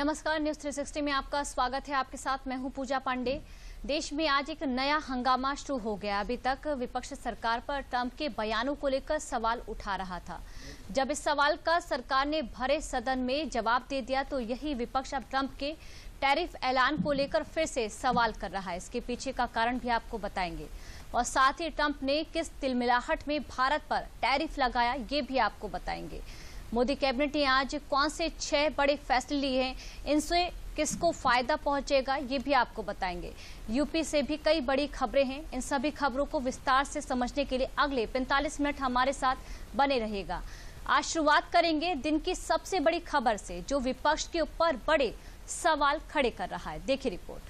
नमस्कार, न्यूज 360 में आपका स्वागत है। आपके साथ मैं हूं पूजा पांडे। देश में आज एक नया हंगामा शुरू हो गया। अभी तक विपक्ष सरकार पर ट्रंप के बयानों को लेकर सवाल उठा रहा था। जब इस सवाल का सरकार ने भरे सदन में जवाब दे दिया तो यही विपक्ष अब ट्रंप के टैरिफ ऐलान को लेकर फिर से सवाल कर रहा है। इसके पीछे का कारण भी आपको बताएंगे और साथ ही ट्रंप ने किस तिलमिलाहट में भारत पर टैरिफ लगाया ये भी आपको बताएंगे। मोदी कैबिनेट ने आज कौन से 6 बड़े फैसले लिए हैं, इनसे किसको फायदा पहुंचेगा ये भी आपको बताएंगे। यूपी से भी कई बड़ी खबरें हैं। इन सभी खबरों को विस्तार से समझने के लिए अगले 45 मिनट हमारे साथ बने रहेगा। आज शुरुआत करेंगे दिन की सबसे बड़ी खबर से जो विपक्ष के ऊपर बड़े सवाल खड़े कर रहा है। देखिए report.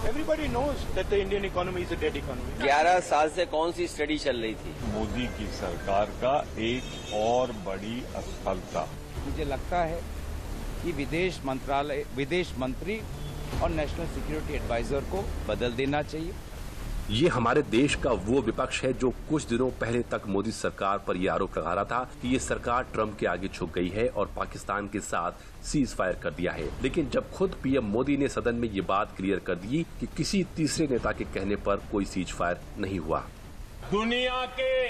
Everybody knows that the Indian economy is a dead economy. 11 साल से कौन सी स्टडी चल रही थी? मोदी की सरकार का एक और बड़ी असफलता। मुझे लगता है कि विदेश मंत्री और नेशनल सिक्योरिटी एडवाइजर को बदल देना चाहिए। ये हमारे देश का वो विपक्ष है जो कुछ दिनों पहले तक मोदी सरकार पर यह आरोप लगा रहा था कि ये सरकार ट्रंप के आगे झुक गई है और पाकिस्तान के साथ सीज फायर कर दिया है। लेकिन जब खुद पीएम मोदी ने सदन में ये बात क्लियर कर दी कि किसी तीसरे नेता के कहने पर कोई सीज फायर नहीं हुआ। दुनिया के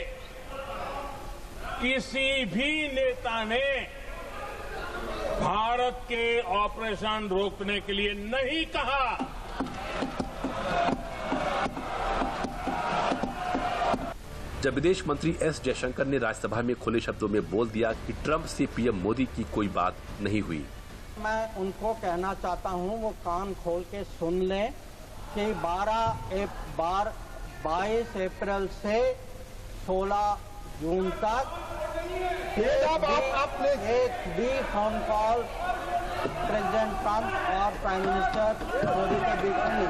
किसी भी नेता ने भारत के ऑपरेशन रोकने के लिए नहीं कहा। जब विदेश मंत्री एस जयशंकर ने राज्यसभा में खुले शब्दों में बोल दिया कि ट्रंप से पीएम मोदी की कोई बात नहीं हुई। मैं उनको कहना चाहता हूं वो कान खोल के सुन लें कि 22 अप्रैल से 16 जून तक एक भी फोन कॉल प्रेसिडेंट ट्रंप और प्राइम मिनिस्टर मोदी के बीच में।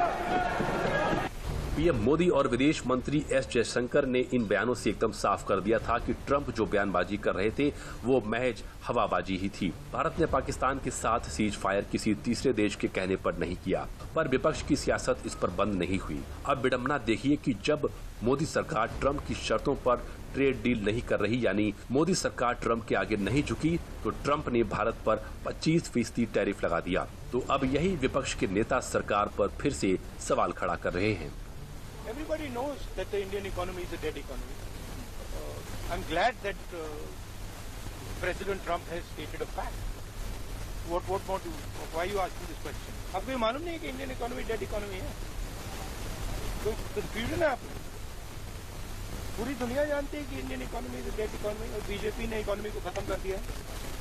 पीएम मोदी और विदेश मंत्री एस जयशंकर ने इन बयानों से एकदम साफ कर दिया था कि ट्रंप जो बयानबाजी कर रहे थे वो महज हवाबाजी ही थी। भारत ने पाकिस्तान के साथ सीज फायर किसी तीसरे देश के कहने पर नहीं किया, पर विपक्ष की सियासत इस पर बंद नहीं हुई। अब विडंबना देखिए कि जब मोदी सरकार ट्रंप की शर्तों पर ट्रेड डील नहीं कर रही, यानी मोदी सरकार ट्रंप के आगे नहीं झुकी, तो ट्रंप ने भारत पर 25% टैरिफ लगा दिया। तो अब यही विपक्ष के नेता सरकार पर फिर से सवाल खड़ा कर रहे हैं। Everybody knows that the Indian economy is a dead economy. I'm glad that President Trump has stated a fact. What more do? Why are you asking this question? आपको ये मालूम नहीं है कि इंडियन इकोनॉमी डेड इकोनॉमी है? तो confusion है आपको। पूरी दुनिया जानती है कि Indian economy is dead economy और बीजेपी ने इकोनॉमी को खत्म कर दिया है।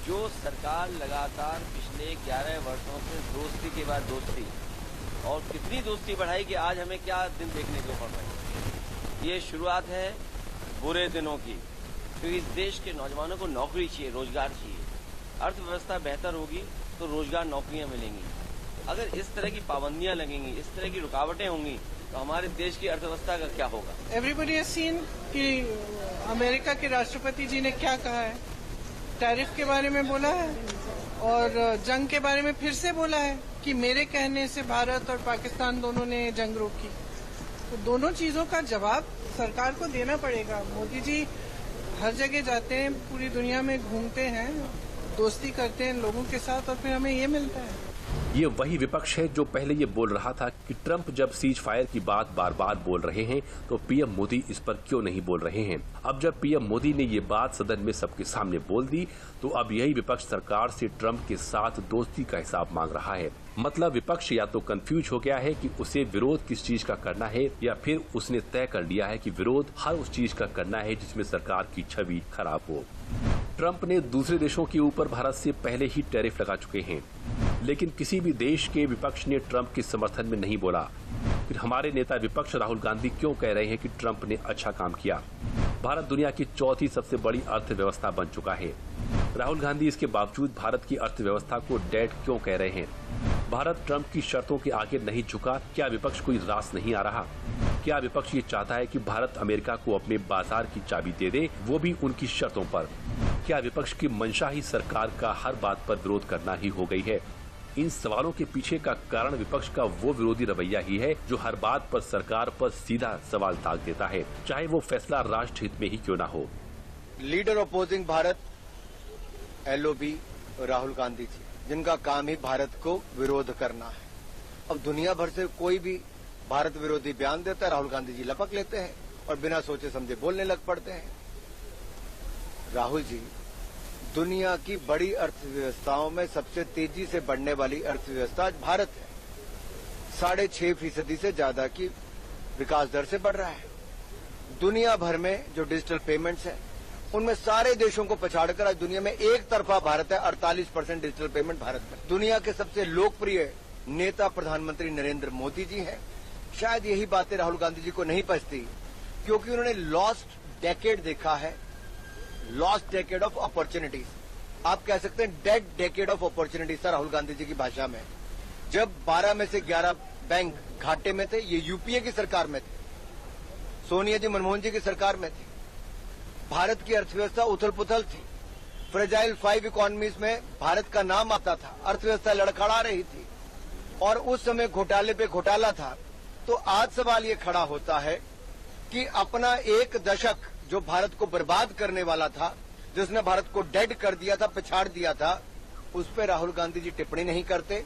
जो सरकार लगातार पिछले 11 वर्षों से दोस्ती के बाद दोस्ती और कितनी दोस्ती बढ़ाई कि आज हमें क्या दिन देखने को पड़ रहा है। ये शुरुआत है बुरे दिनों की, क्योंकि इस देश के नौजवानों को नौकरी चाहिए, रोजगार चाहिए। अर्थव्यवस्था बेहतर होगी तो रोजगार, नौकरियां मिलेंगी। अगर इस तरह की पाबंदियां लगेंगी, इस तरह की रुकावटें होंगी तो हमारे देश की अर्थव्यवस्था का क्या होगा। एवरीबडी हैज सीन कि अमेरिका के राष्ट्रपति जी ने क्या कहा है, टैरिफ के बारे में बोला है और जंग के बारे में फिर से बोला है कि मेरे कहने से भारत और पाकिस्तान दोनों ने जंग रोकी। तो दोनों चीजों का जवाब सरकार को देना पड़ेगा। मोदी जी हर जगह जाते हैं, पूरी दुनिया में घूमते हैं, दोस्ती करते हैं लोगों के साथ और फिर हमें ये मिलता है। ये वही विपक्ष है जो पहले ये बोल रहा था कि ट्रंप जब सीज फायर की बात बार बार बोल रहे हैं तो पीएम मोदी इस पर क्यों नहीं बोल रहे हैं। अब जब पीएम मोदी ने ये बात सदन में सबके सामने बोल दी तो अब यही विपक्ष सरकार से ट्रंप के साथ दोस्ती का हिसाब मांग रहा है। मतलब विपक्ष या तो कंफ्यूज हो गया है कि उसे विरोध किस चीज का करना है, या फिर उसने तय कर लिया है कि विरोध हर उस चीज का करना है जिसमें सरकार की छवि खराब हो। ट्रंप ने दूसरे देशों के ऊपर भारत से पहले ही टैरिफ लगा चुके हैं, लेकिन किसी भी देश के विपक्ष ने ट्रंप के समर्थन में नहीं बोला। फिर हमारे नेता विपक्ष राहुल गांधी क्यों कह रहे हैं कि ट्रंप ने अच्छा काम किया। भारत दुनिया की चौथी सबसे बड़ी अर्थव्यवस्था बन चुका है। राहुल गांधी इसके बावजूद भारत की अर्थव्यवस्था को डेड क्यों कह रहे हैं। भारत ट्रंप की शर्तों के आगे नहीं झुका, क्या विपक्ष कोई रास नहीं आ रहा? क्या विपक्ष ये चाहता है कि भारत अमेरिका को अपने बाजार की चाबी दे दे, वो भी उनकी शर्तों पर? क्या विपक्ष की मंशा ही सरकार का हर बात पर विरोध करना ही हो गई है? इन सवालों के पीछे का कारण विपक्ष का वो विरोधी रवैया ही है जो हर बात पर सरकार पर सीधा सवाल दाग देता है, चाहे वो फैसला राष्ट्र हित में ही क्यों ना हो। Leader opposing Bharat LOB Rahul Gandhi ji, जिनका काम ही भारत को विरोध करना है। अब दुनिया भर से कोई भी भारत विरोधी बयान देता है, राहुल गांधी जी लपक लेते हैं और बिना सोचे समझे बोलने लग पड़ते हैं। राहुल जी, दुनिया की बड़ी अर्थव्यवस्थाओं में सबसे तेजी से बढ़ने वाली अर्थव्यवस्था आज भारत है। 6.5% से ज्यादा की विकास दर से बढ़ रहा है। दुनिया भर में जो डिजिटल पेमेंट्स है, उनमें सारे देशों को पछाड़कर आज दुनिया में एक तरफा भारत है। 48% डिजिटल पेमेंट भारत में। दुनिया के सबसे लोकप्रिय नेता प्रधानमंत्री नरेंद्र मोदी जी हैं। शायद यही बातें राहुल गांधी जी को नहीं पचती, क्योंकि उन्होंने लॉस्ट डेकेड देखा है, लॉस्ट डेकेड ऑफ अपॉर्चुनिटीज। आप कह सकते हैं डेड डेकेड ऑफ अपॉर्चुनिटीज था राहुल गांधी जी की भाषा में। जब 12 में से 11 बैंक घाटे में थे, ये यूपीए की सरकार में थे, सोनिया जी मनमोहन जी की सरकार में थे। भारत की अर्थव्यवस्था उथल पुथल थी। फ्रेजाइल 5 इकोनॉमीज में भारत का नाम आता था, अर्थव्यवस्था लड़खड़ा रही थी और उस समय घोटाले पे घोटाला था। तो आज सवाल ये खड़ा होता है कि अपना एक दशक जो भारत को बर्बाद करने वाला था, जिसने भारत को डेड कर दिया था, पिछाड़ दिया था, उस पर राहुल गांधी जी टिप्पणी नहीं करते।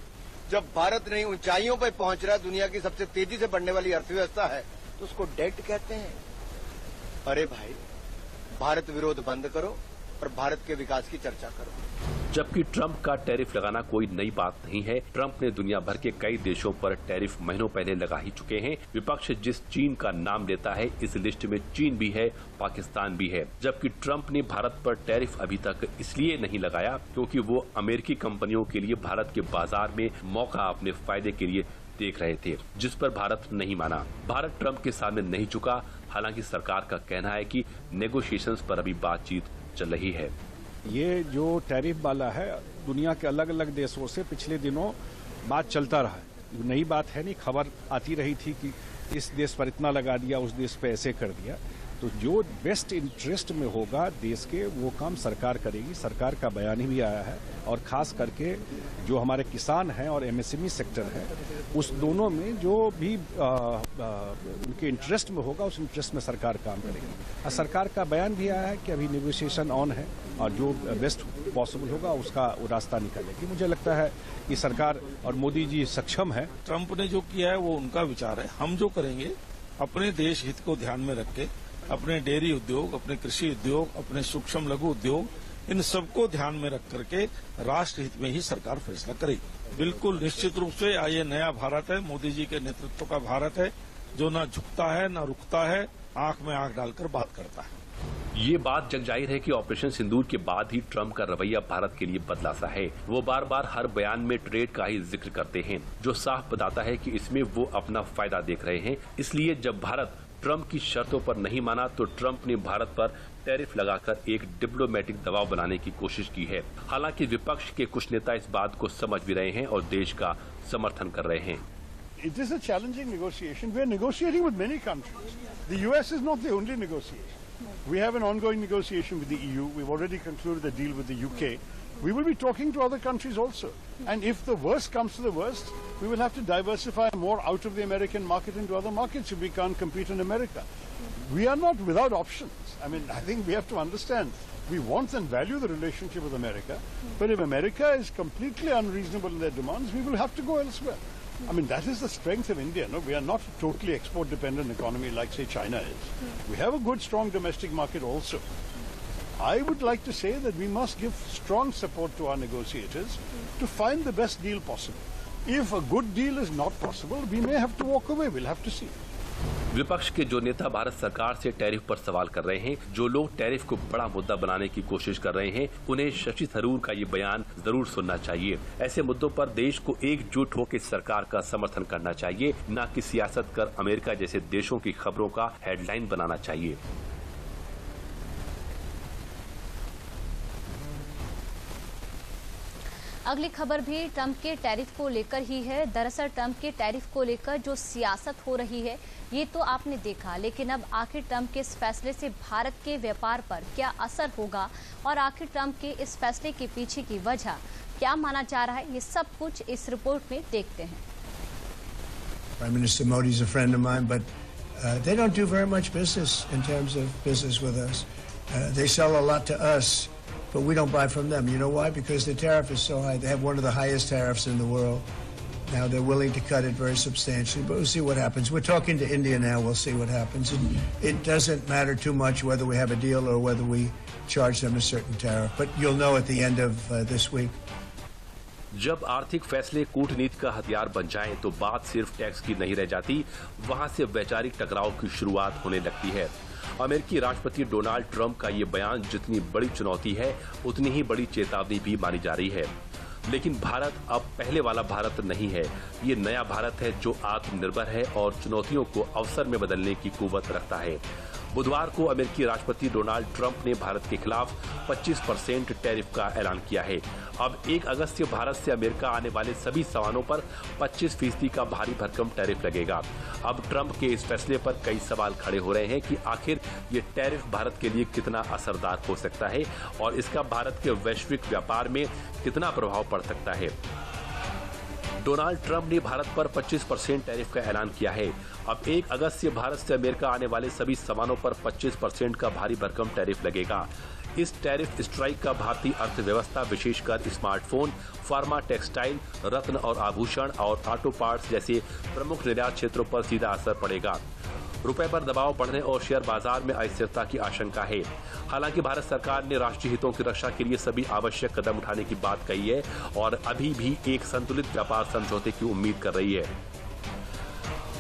जब भारत नई ऊंचाइयों पर पहुंच रहा है, दुनिया की सबसे तेजी से बढ़ने वाली अर्थव्यवस्था है, तो उसको डेड कहते हैं। अरे भाई, भारत विरोध बंद करो और भारत के विकास की चर्चा करो। जबकि ट्रंप का टैरिफ लगाना कोई नई बात नहीं है। ट्रंप ने दुनिया भर के कई देशों पर टैरिफ महीनों पहले लगा ही चुके हैं। विपक्ष जिस चीन का नाम लेता है, इस लिस्ट में चीन भी है, पाकिस्तान भी है। जबकि ट्रंप ने भारत पर टैरिफ अभी तक इसलिए नहीं लगाया क्योंकि वो अमेरिकी कंपनियों के लिए भारत के बाजार में मौका अपने फायदे के लिए देख रहे थे, जिस पर भारत नहीं माना। भारत ट्रंप के सामने नहीं झुका। हालांकि सरकार का कहना है कि नेगोशिएशंस पर अभी बातचीत चल रही है। ये जो टैरिफ वाला है, दुनिया के अलग अलग देशों से पिछले दिनों बात चलता रहा है। नई बात है नहीं, खबर आती रही थी कि इस देश पर इतना लगा दिया, उस देश पर ऐसे कर दिया। तो जो बेस्ट इंटरेस्ट में होगा देश के, वो काम सरकार करेगी। सरकार का बयान ही भी आया है, और खास करके जो हमारे किसान हैं और एमएसएमई सेक्टर है, उस दोनों में जो भी उनके इंटरेस्ट में होगा, उस इंटरेस्ट में सरकार काम करेगी। और सरकार का बयान भी आया है कि अभी नेगोशिएशन ऑन है और जो बेस्ट पॉसिबल होगा उसका वो रास्ता निकालेगी। मुझे लगता है कि सरकार और मोदी जी सक्षम है। ट्रंप ने जो किया है वो उनका विचार है। हम जो करेंगे अपने देश हित को ध्यान में रख के, अपने डेयरी उद्योग, अपने कृषि उद्योग, अपने सूक्ष्म लघु उद्योग, इन सबको ध्यान में रख करके राष्ट्र हित में ही सरकार फैसला करेगी। बिल्कुल निश्चित रूप से ये नया भारत है, मोदी जी के नेतृत्व का भारत है, जो न झुकता है न रुकता है, आंख में आंख डालकर बात करता है। ये बात जग जाहिर है कि ऑपरेशन सिंदूर के बाद ही ट्रंप का रवैया भारत के लिए बदला सा है। वो बार बार हर बयान में ट्रेड का ही जिक्र करते हैं, जो साफ बताता है कि इसमें वो अपना फायदा देख रहे हैं। इसलिए जब भारत ट्रंप की शर्तों पर नहीं माना, तो ट्रंप ने भारत पर टैरिफ लगाकर एक डिप्लोमेटिक दबाव बनाने की कोशिश की है। हालांकि विपक्ष के कुछ नेता इस बात को समझ भी रहे हैं और देश का समर्थन कर रहे हैं। It is a challenging negotiation. We are negotiating with many countries. The US is not the only negotiation. We have an ongoing negotiation with the EU. We've already concluded a deal with the UK. We will be talking to other countries also. And if the worst comes to the worst, we will have to diversify more out of the American market into other markets if we can't compete in America. We are not without options. I mean, I think we have to understand, we want and value the relationship with America, but if America is completely unreasonable in their demands, we will have to go elsewhere. I mean, that is the strength of India. No, we are not a totally export-dependent economy like, say, China is. We have a good, strong domestic market also. I would like to say that we must give strong support to our negotiators to find the best deal possible. If a good deal is not possible, we may have to walk away. We'll have to see. विपक्ष के जो नेता भारत सरकार से tariff पर सवाल कर रहे हैं, जो लोग टैरिफ को बड़ा मुद्दा बनाने की कोशिश कर रहे हैं, उन्हें शशि थरूर का ये बयान जरूर सुनना चाहिए। ऐसे मुद्दों पर देश को एकजुट होकर सरकार का समर्थन करना चाहिए, न कि सियासत कर अमेरिका जैसे देशों की खबरों का हेडलाइन बनाना चाहिए। अगली खबर भी ट्रंप के टैरिफ को लेकर ही है। दरअसल ट्रंप के टैरिफ को लेकर जो सियासत हो रही है, ये तो आपने देखा, लेकिन अब आखिर ट्रंप के इस फैसले से भारत के व्यापार पर क्या असर होगा और आखिर ट्रंप के इस फैसले के पीछे की वजह क्या माना जा रहा है, ये सब कुछ इस रिपोर्ट में देखते हैं। Prime Minister Modi is a friend of mine, but they don't do very much business in terms of business with us. They sell a lot to us but we don't buy from them. You know why? Because the tariff is so high. They have one of the highest tariffs in the world. Now they're willing to cut it very substantially, but we'll see what happens. We're talking to India now. We'll see what happens. It doesn't matter too much whether we have a deal or whether we charge them a certain tariff, but you'll know at the end of this week. जब आर्थिक फैसले कूटनीति का हथियार बन जाएं तो बात सिर्फ टैक्स की नहीं रह जाती, वहां से वैचारिक टकराव की शुरुआत होने लगती है। अमेरिकी राष्ट्रपति डोनाल्ड ट्रंप का ये बयान जितनी बड़ी चुनौती है, उतनी ही बड़ी चेतावनी भी मानी जा रही है। लेकिन भारत अब पहले वाला भारत नहीं है। ये नया भारत है जो आत्मनिर्भर है और चुनौतियों को अवसर में बदलने की कुव्वत रखता है। बुधवार को अमेरिकी राष्ट्रपति डोनाल्ड ट्रंप ने भारत के खिलाफ 25% टैरिफ का ऐलान किया है। अब 1 अगस्त से भारत से अमेरिका आने वाले सभी सामानों पर 25% का भारी भरकम टैरिफ लगेगा। अब ट्रंप के इस फैसले पर कई सवाल खड़े हो रहे हैं कि आखिर ये टैरिफ भारत के लिए कितना असरदार हो सकता है और इसका भारत के वैश्विक व्यापार में कितना प्रभाव पड़ सकता है। डोनाल्ड ट्रंप ने भारत पर 25% टैरिफ का ऐलान किया है। अब 1 अगस्त से भारत से अमेरिका आने वाले सभी सामानों पर 25% का भारी भरकम टैरिफ लगेगा। इस टैरिफ स्ट्राइक का भारतीय अर्थव्यवस्था विशेषकर स्मार्टफोन, फार्मा, टेक्सटाइल, रत्न और आभूषण और ऑटो पार्ट्स जैसे प्रमुख निर्यात क्षेत्रों पर सीधा असर पड़ेगा। रुपए पर दबाव बढ़ने और शेयर बाजार में अस्थिरता की आशंका है। हालांकि भारत सरकार ने राष्ट्रीय हितों की रक्षा के लिए सभी आवश्यक कदम उठाने की बात कही है और अभी भी एक संतुलित व्यापार समझौते की उम्मीद कर रही है।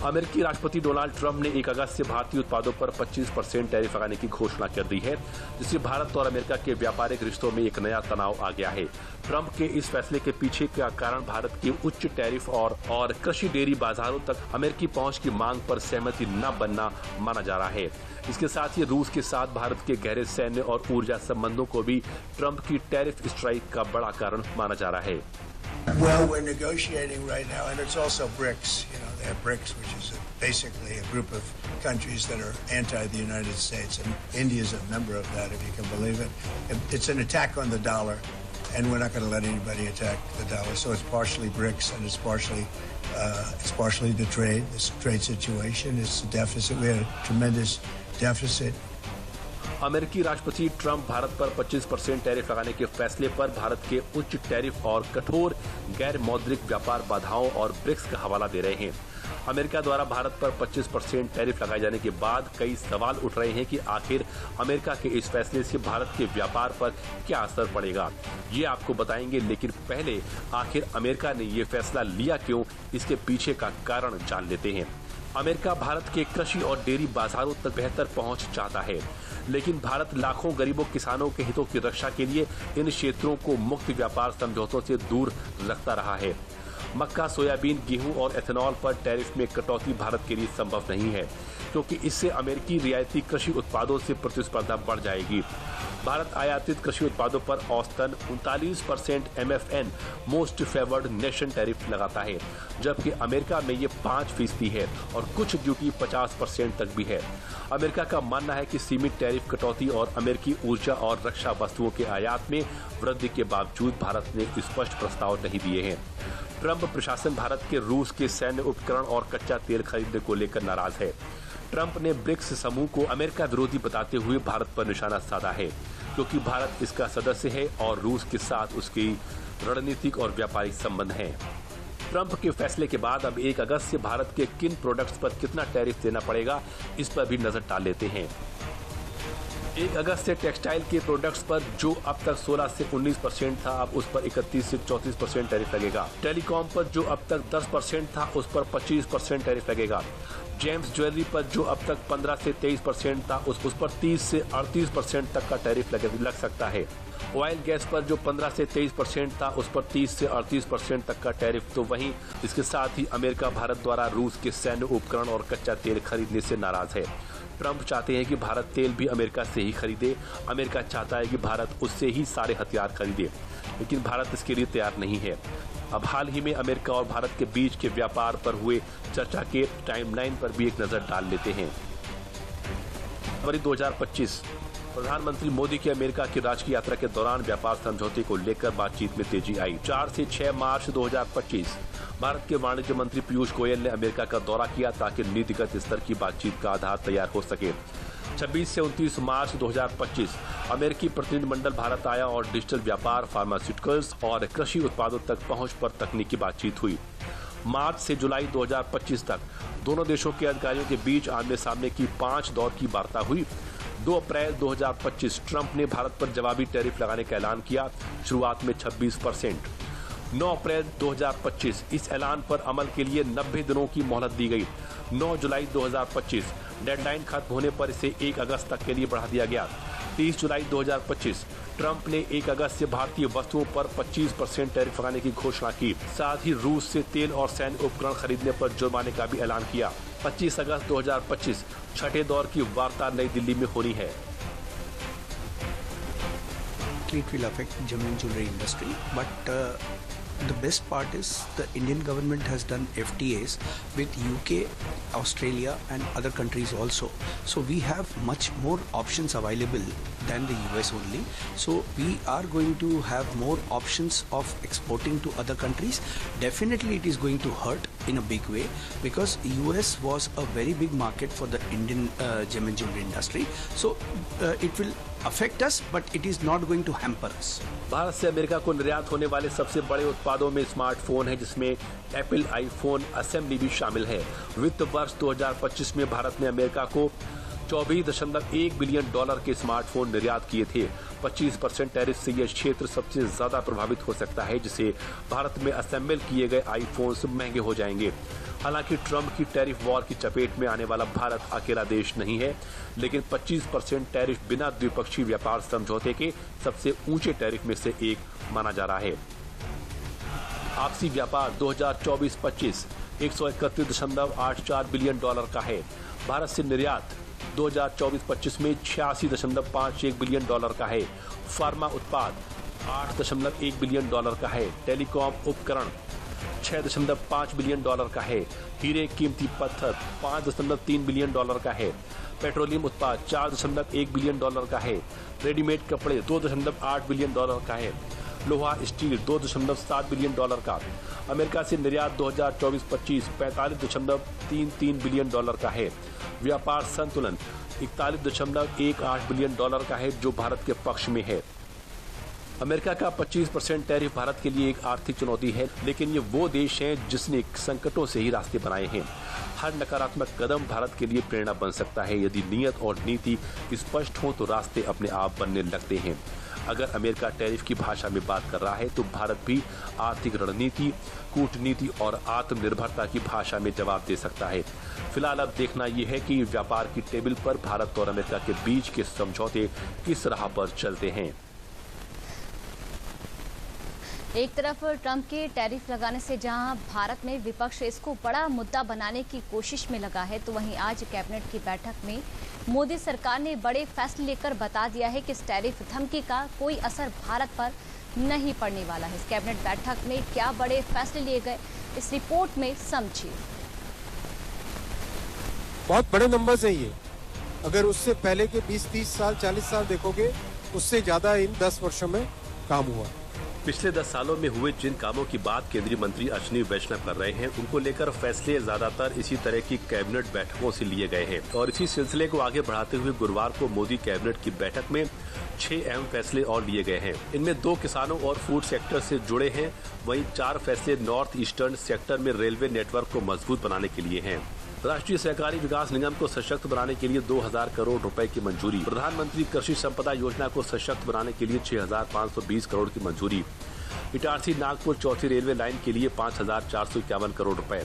अमेरिकी राष्ट्रपति डोनाल्ड ट्रंप ने 1 अगस्त से भारतीय उत्पादों पर 25% टैरिफ लगाने की घोषणा कर दी है, जिससे भारत और अमेरिका के व्यापारिक रिश्तों में एक नया तनाव आ गया है। ट्रंप के इस फैसले के पीछे का कारण भारत के उच्च टैरिफ और कृषि डेयरी बाजारों तक अमेरिकी पहुंच की मांग पर सहमति न बनना माना जा रहा है। इसके साथ ही रूस के साथ भारत के गहरे सैन्य और ऊर्जा संबंधों को भी ट्रंप की टैरिफ स्ट्राइक का बड़ा कारण माना जा रहा है। Well, we're negotiating right now, and it's also BRICS. You know, they have BRICS, which is basically a group of countries that are anti the United States, and India is a member of that, if you can believe it. It's an attack on the dollar, and we're not going to let anybody attack the dollar. So it's partially BRICS, and it's partially the trade, this trade situation. It's the deficit. We had a tremendous deficit. अमेरिकी राष्ट्रपति Trump Bharat पर 25% tariff लगाने के फैसले पर भारत के उच्च tariff और कठोर गैर मौद्रिक व्यापार बाधाओं और ब्रिक्स का हवाला दे रहे हैं। अमेरिका द्वारा भारत पर 25% टैरिफ लगाए जाने के बाद कई सवाल उठ रहे हैं कि आखिर अमेरिका के इस फैसले से भारत के व्यापार पर क्या असर पड़ेगा। ये आपको बताएंगे, लेकिन पहले आखिर अमेरिका ने ये फैसला लिया क्यों, इसके पीछे का कारण जान लेते हैं। अमेरिका भारत के कृषि और डेयरी बाजारों तक बेहतर पहुंच चाहता है, लेकिन भारत लाखों गरीबों किसानों के हितों की रक्षा के लिए इन क्षेत्रों को मुक्त व्यापार समझौतों से दूर रखता रहा है। मक्का, सोयाबीन, गेहूं और एथेनॉल पर टैरिफ में कटौती भारत के लिए संभव नहीं है, क्योंकि इससे अमेरिकी रियायती कृषि उत्पादों से प्रतिस्पर्धा बढ़ जाएगी। भारत आयातित कृषि उत्पादों पर औसतन 39% MFN most favoured nation tariff लगाता है, जबकि अमेरिका में ये 5% है और कुछ ड्यूटी 50% तक भी है। अमेरिका का मानना है कि सीमित टैरिफ कटौती और अमेरिकी ऊर्जा और रक्षा वस्तुओं के आयात में वृद्धि के बावजूद भारत ने स्पष्ट प्रस्ताव नहीं दिए हैं। ट्रंप प्रशासन भारत के रूस के सैन्य उपकरण और कच्चा तेल खरीदने को लेकर नाराज है। ट्रंप ने ब्रिक्स समूह को अमेरिका विरोधी बताते हुए भारत पर निशाना साधा है, क्योंकि भारत इसका सदस्य है और रूस के साथ उसकी रणनीतिक और व्यापारिक संबंध हैं। ट्रंप के फैसले के बाद अब 1 अगस्त से भारत के किन प्रोडक्ट्स पर कितना टैरिफ देना पड़ेगा, इस पर भी नजर डाल लेते हैं। 1 अगस्त से टेक्सटाइल के प्रोडक्ट्स पर जो अब तक 16 से 19% था, अब उस पर 31 से 34% टैरिफ लगेगा। टेलीकॉम पर जो अब तक 10% था, उस पर 25% टैरिफ लगेगा। जेम्स ज्वेलरी पर जो अब तक 15 से 23% था, उस पर 30 से 38% तक का टैरिफ लग सकता है। ऑयल गैस पर जो 15 से 23% था, उस पर 30 से 38% तक का टैरिफ। तो वहीं इसके साथ ही अमेरिका भारत द्वारा रूस के सैन्य उपकरण और कच्चा तेल खरीदने से नाराज है। ट्रंप चाहते हैं कि भारत तेल भी अमेरिका से ही खरीदे। अमेरिका चाहता है कि भारत उससे ही सारे हथियार खरीदे, लेकिन भारत इसके लिए तैयार नहीं है। अब हाल ही में अमेरिका और भारत के बीच के व्यापार पर हुए चर्चा के टाइमलाइन पर भी एक नजर डाल लेते हैं। फरवरी 2025 प्रधानमंत्री मोदी की अमेरिका की राजकीय यात्रा के दौरान व्यापार समझौते को लेकर बातचीत में तेजी आई। 4 से 6 मार्च 2025 भारत के वाणिज्य मंत्री पीयूष गोयल ने अमेरिका का दौरा किया ताकि नीतिगत स्तर की बातचीत का आधार तैयार हो सके। 26 से 29 मार्च 2025 अमेरिकी प्रतिनिधिमंडल भारत आया और डिजिटल व्यापार, फार्मास्यूटिकल्स और कृषि उत्पादों तक पहुंच पर तकनीकी बातचीत हुई। मार्च से जुलाई 2025 तक दोनों देशों के अधिकारियों के बीच आमने सामने की 5 दौर की वार्ता हुई। 2 अप्रैल 2025 ट्रंप ने भारत पर जवाबी टैरिफ लगाने का ऐलान किया, शुरुआत में 26%। 9 अप्रैल 2025 इस ऐलान पर अमल के लिए 90 दिनों की मोहलत दी गई। 9 जुलाई 2025 डेडलाइन खत्म होने पर इसे 1 अगस्त तक के लिए बढ़ा दिया गया। 30 जुलाई 2025 ट्रंप ने 1 अगस्त से भारतीय वस्तुओं पर 25% टैरिफ लगाने की घोषणा की। साथ ही रूस से तेल और सैन्य उपकरण खरीदने पर जुर्माने का भी ऐलान किया। 25 अगस्त 2025 छठे दौर की वार्ता नई दिल्ली में होनी है। It will affect gem and jewelry industry, but the best part is the Indian government has done FTAs with UK, Australia and other countries also. So we have much more options available than the US only. So we are going to have more options of exporting to other countries. Definitely it is going to hurt in a big way because US was a very big market for the Indian gem and jewelry industry. So it will affect us, but it is not going to hamper us. Bharat से America को निर्यात होने वाले सबसे बड़े उत्पादों में smartphone है, जिसमें एप्पल आईफोन असेंबली भी शामिल है। वित्त वर्ष 2025 में भारत ने अमेरिका को $24.1 बिलियन के स्मार्टफोन निर्यात किए थे। 25% टैरिफ से यह क्षेत्र सबसे ज्यादा प्रभावित हो सकता है, जिसे भारत में असेंबल किए गए आईफोन्स महंगे हो जाएंगे। हालांकि ट्रंप की टैरिफ वॉर की चपेट में आने वाला भारत अकेला देश नहीं है, लेकिन 25% टैरिफ बिना द्विपक्षीय व्यापार समझौते के सबसे ऊंचे टैरिफ में से एक माना जा रहा है। आपसी व्यापार 2024-25 $131.84 बिलियन का है। भारत से निर्यात 2024-25 में $86.51 बिलियन का है। फार्मा उत्पाद $8.1 बिलियन का है। टेलीकॉम उपकरण $6.5 बिलियन का है। हीरे कीमती पत्थर $5.3 बिलियन का है। पेट्रोलियम उत्पाद $4.1 बिलियन का है। रेडीमेड कपड़े $2.8 बिलियन का है। लोहा स्टील $2.7 बिलियन का। अमेरिका से निर्यात 2024-25 $45.33 बिलियन का है। व्यापार संतुलन $41.18 बिलियन का है, जो भारत के पक्ष में है। अमेरिका का 25% टैरिफ भारत के लिए एक आर्थिक चुनौती है, लेकिन ये वो देश हैं जिसने संकटों से ही रास्ते बनाए हैं। हर नकारात्मक कदम भारत के लिए प्रेरणा बन सकता है। यदि नियत और नीति स्पष्ट हो तो रास्ते अपने आप बनने लगते हैं। अगर अमेरिका टैरिफ की भाषा में बात कर रहा है तो भारत भी आर्थिक रणनीति, कूटनीति और आत्मनिर्भरता की भाषा में जवाब दे सकता है। फिलहाल अब देखना यह है कि व्यापार की टेबल पर भारत और अमेरिका के बीच के समझौते किस राह पर चलते हैं। एक तरफ ट्रंप के टैरिफ लगाने से जहां भारत में विपक्ष इसको बड़ा मुद्दा बनाने की कोशिश में लगा है, तो वहीं आज कैबिनेट की बैठक में मोदी सरकार ने बड़े फैसले लेकर बता दिया है कि इस टैरिफ धमकी का कोई असर भारत पर नहीं पड़ने वाला है। इस कैबिनेट बैठक में क्या बड़े फैसले लिए गए, इस रिपोर्ट में समझिए। बहुत बड़े नंबर्स हैं ये। अगर उससे पहले के 20-30 साल 40 साल देखोगे, उससे ज्यादा इन 10 वर्षों में काम हुआ। पिछले 10 सालों में हुए जिन कामों की बात केंद्रीय मंत्री अश्विनी वैष्णव कर रहे हैं, उनको लेकर फैसले ज्यादातर इसी तरह की कैबिनेट बैठकों से लिए गए हैं। और इसी सिलसिले को आगे बढ़ाते हुए गुरुवार को मोदी कैबिनेट की बैठक में 6 अहम फैसले और लिए गए हैं। इनमें 2 किसानों और फूड सेक्टर से जुड़े हैं। वहीं 4 फैसले नॉर्थ ईस्टर्न सेक्टर में रेलवे नेटवर्क को मजबूत बनाने के लिए हैं। राष्ट्रीय सहकारी विकास निगम को सशक्त बनाने के लिए 2000 करोड़ रुपए की मंजूरी। प्रधानमंत्री कृषि संपदा योजना को सशक्त बनाने के लिए 6520 करोड़ की मंजूरी। इटारसी नागपुर चौथी रेलवे लाइन के लिए 5451 करोड़ रुपए।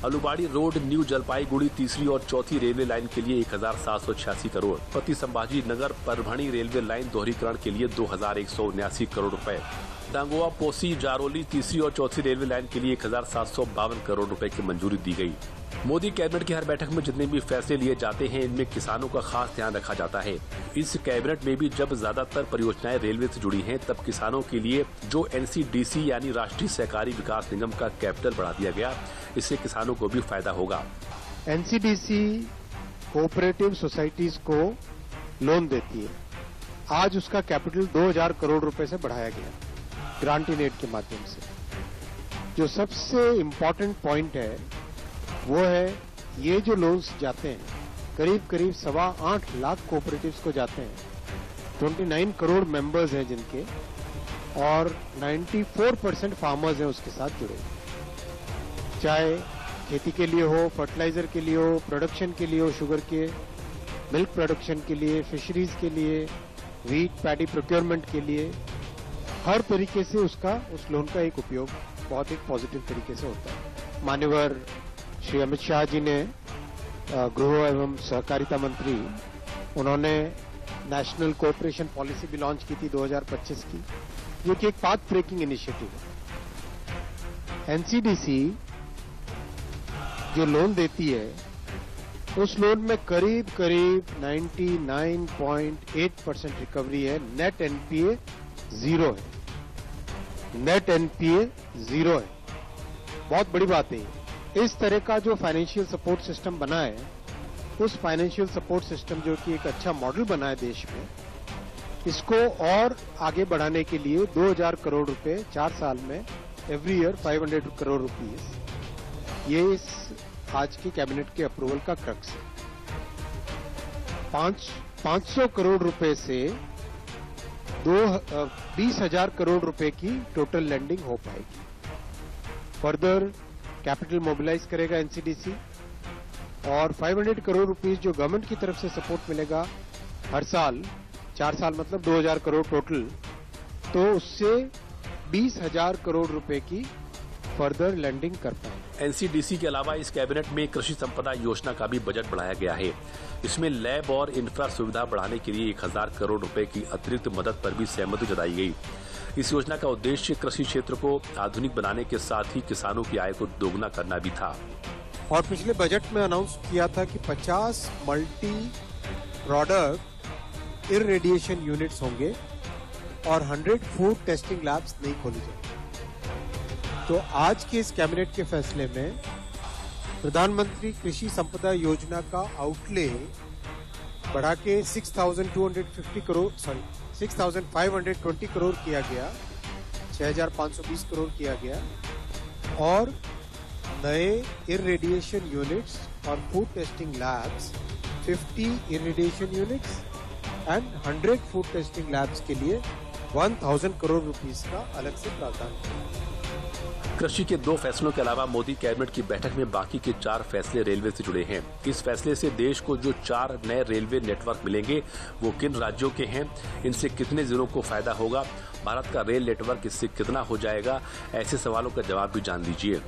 अलुबाड़ी रोड न्यू जलपाईगुड़ी तीसरी और चौथी रेलवे लाइन के लिए 1786 करोड़। पति संभाजी नगर परभणी रेलवे लाइन दोहरीकरण के लिए 2179 करोड़ रुपए। डांगोआ पोसी जारोली तीसरी और चौथी रेलवे लाइन के लिए 1752 करोड़ रुपए की मंजूरी दी गई। मोदी कैबिनेट की हर बैठक में जितने भी फैसले लिए जाते हैं, इनमें किसानों का खास ध्यान रखा जाता है। इस कैबिनेट में भी जब ज्यादातर परियोजनाएं रेलवे से जुड़ी हैं, तब किसानों के लिए जो एनसीडीसी यानी राष्ट्रीय सहकारी विकास निगम का कैपिटल बढ़ा दिया गया, इससे किसानों को भी फायदा होगा। एनसीडीसी कोऑपरेटिव सोसाइटीज को लोन देती है। आज उसका कैपिटल 2000 करोड़ रुपए से बढ़ाया गया ग्रांट इन एड के माध्यम से। जो सबसे इम्पोर्टेंट पॉइंट है वो है ये जो लोन्स जाते हैं करीब 8.25 लाख कोऑपरेटिव्स को जाते हैं, 29 करोड़ मेंबर्स हैं जिनके, और 94% फार्मर्स हैं उसके साथ जुड़े, चाहे खेती के लिए हो, फर्टिलाइजर के लिए हो, प्रोडक्शन के लिए हो, शुगर के, मिल्क प्रोडक्शन के लिए, फिशरीज के लिए, व्हीट पैडी प्रोक्योरमेंट के लिए, हर तरीके से उस लोन का एक उपयोग बहुत एक पॉजिटिव तरीके से होता है। मान्यवर श्री अमित शाह जी ने, गृह एवं सहकारिता मंत्री, उन्होंने नेशनल कोऑपरेशन पॉलिसी भी लॉन्च की थी 2025 की, जो कि एक पाथ ब्रेकिंग इनिशिएटिव है। एनसीडीसी जो लोन देती है उस लोन में करीब 99.8% रिकवरी है। नेट एनपीए 0 है, नेट एनपीए 0 है। बहुत बड़ी बात है। इस तरह का जो फाइनेंशियल सपोर्ट सिस्टम बना है, उस फाइनेंशियल सपोर्ट सिस्टम जो कि एक अच्छा मॉडल बना है देश में, इसको और आगे बढ़ाने के लिए 2000 करोड़ रुपए 4 साल में, एवरी ईयर 500 करोड़ रुपीस, ये इस आज की कैबिनेट के अप्रूवल का क्रक्स है। 500 करोड़ रुपए से 20,000 करोड़ रुपए की टोटल लैंडिंग हो पाएगी। फर्दर कैपिटल मोबिलाइज करेगा एनसीडीसी, और 500 करोड़ रुपीस जो गवर्नमेंट की तरफ से सपोर्ट मिलेगा हर साल, 4 साल मतलब 2000 करोड़ टोटल, तो उससे 20,000 करोड़ रुपए की फर्दर लैंडिंग कर पाएंगे। एनसीडीसी के अलावा इस कैबिनेट में कृषि संपदा योजना का भी बजट बढ़ाया गया है। इसमें लैब और इंफ्रा सुविधा बढ़ाने के लिए 1000 करोड़ रुपए की अतिरिक्त मदद पर भी सहमति जताई गई। इस योजना का उद्देश्य कृषि क्षेत्र को आधुनिक बनाने के साथ ही किसानों की आय को दोगुना करना भी था। और पिछले बजट में अनाउंस किया था कि 50 मल्टी प्रोडक्ट इररेडिएशन यूनिट्स होंगे और 100 फूड टेस्टिंग लैब्स नहीं खोली जाएंगी। तो आज के इस कैबिनेट के फैसले में प्रधानमंत्री कृषि संपदा योजना का आउटले बढ़ा के 6,520 करोड़ किया गया, 6,520 करोड़ किया गया, और नए इररेडिएशन यूनिट्स और food testing labs 50 irradiation units and 100 food testing labs के लिए 1,000 करोड़ रुपीस का अलग से प्रावधान किया। कृषि के 2 फैसलों के अलावा मोदी कैबिनेट की बैठक में बाकी के 4 फैसले रेलवे से जुड़े हैं। इस फैसले से देश को जो 4 नए रेलवे नेटवर्क मिलेंगे वो किन राज्यों के हैं, इनसे कितने जिलों को फायदा होगा, भारत का रेल नेटवर्क इससे कितना हो जाएगा, ऐसे सवालों का जवाब भी जान लीजिए।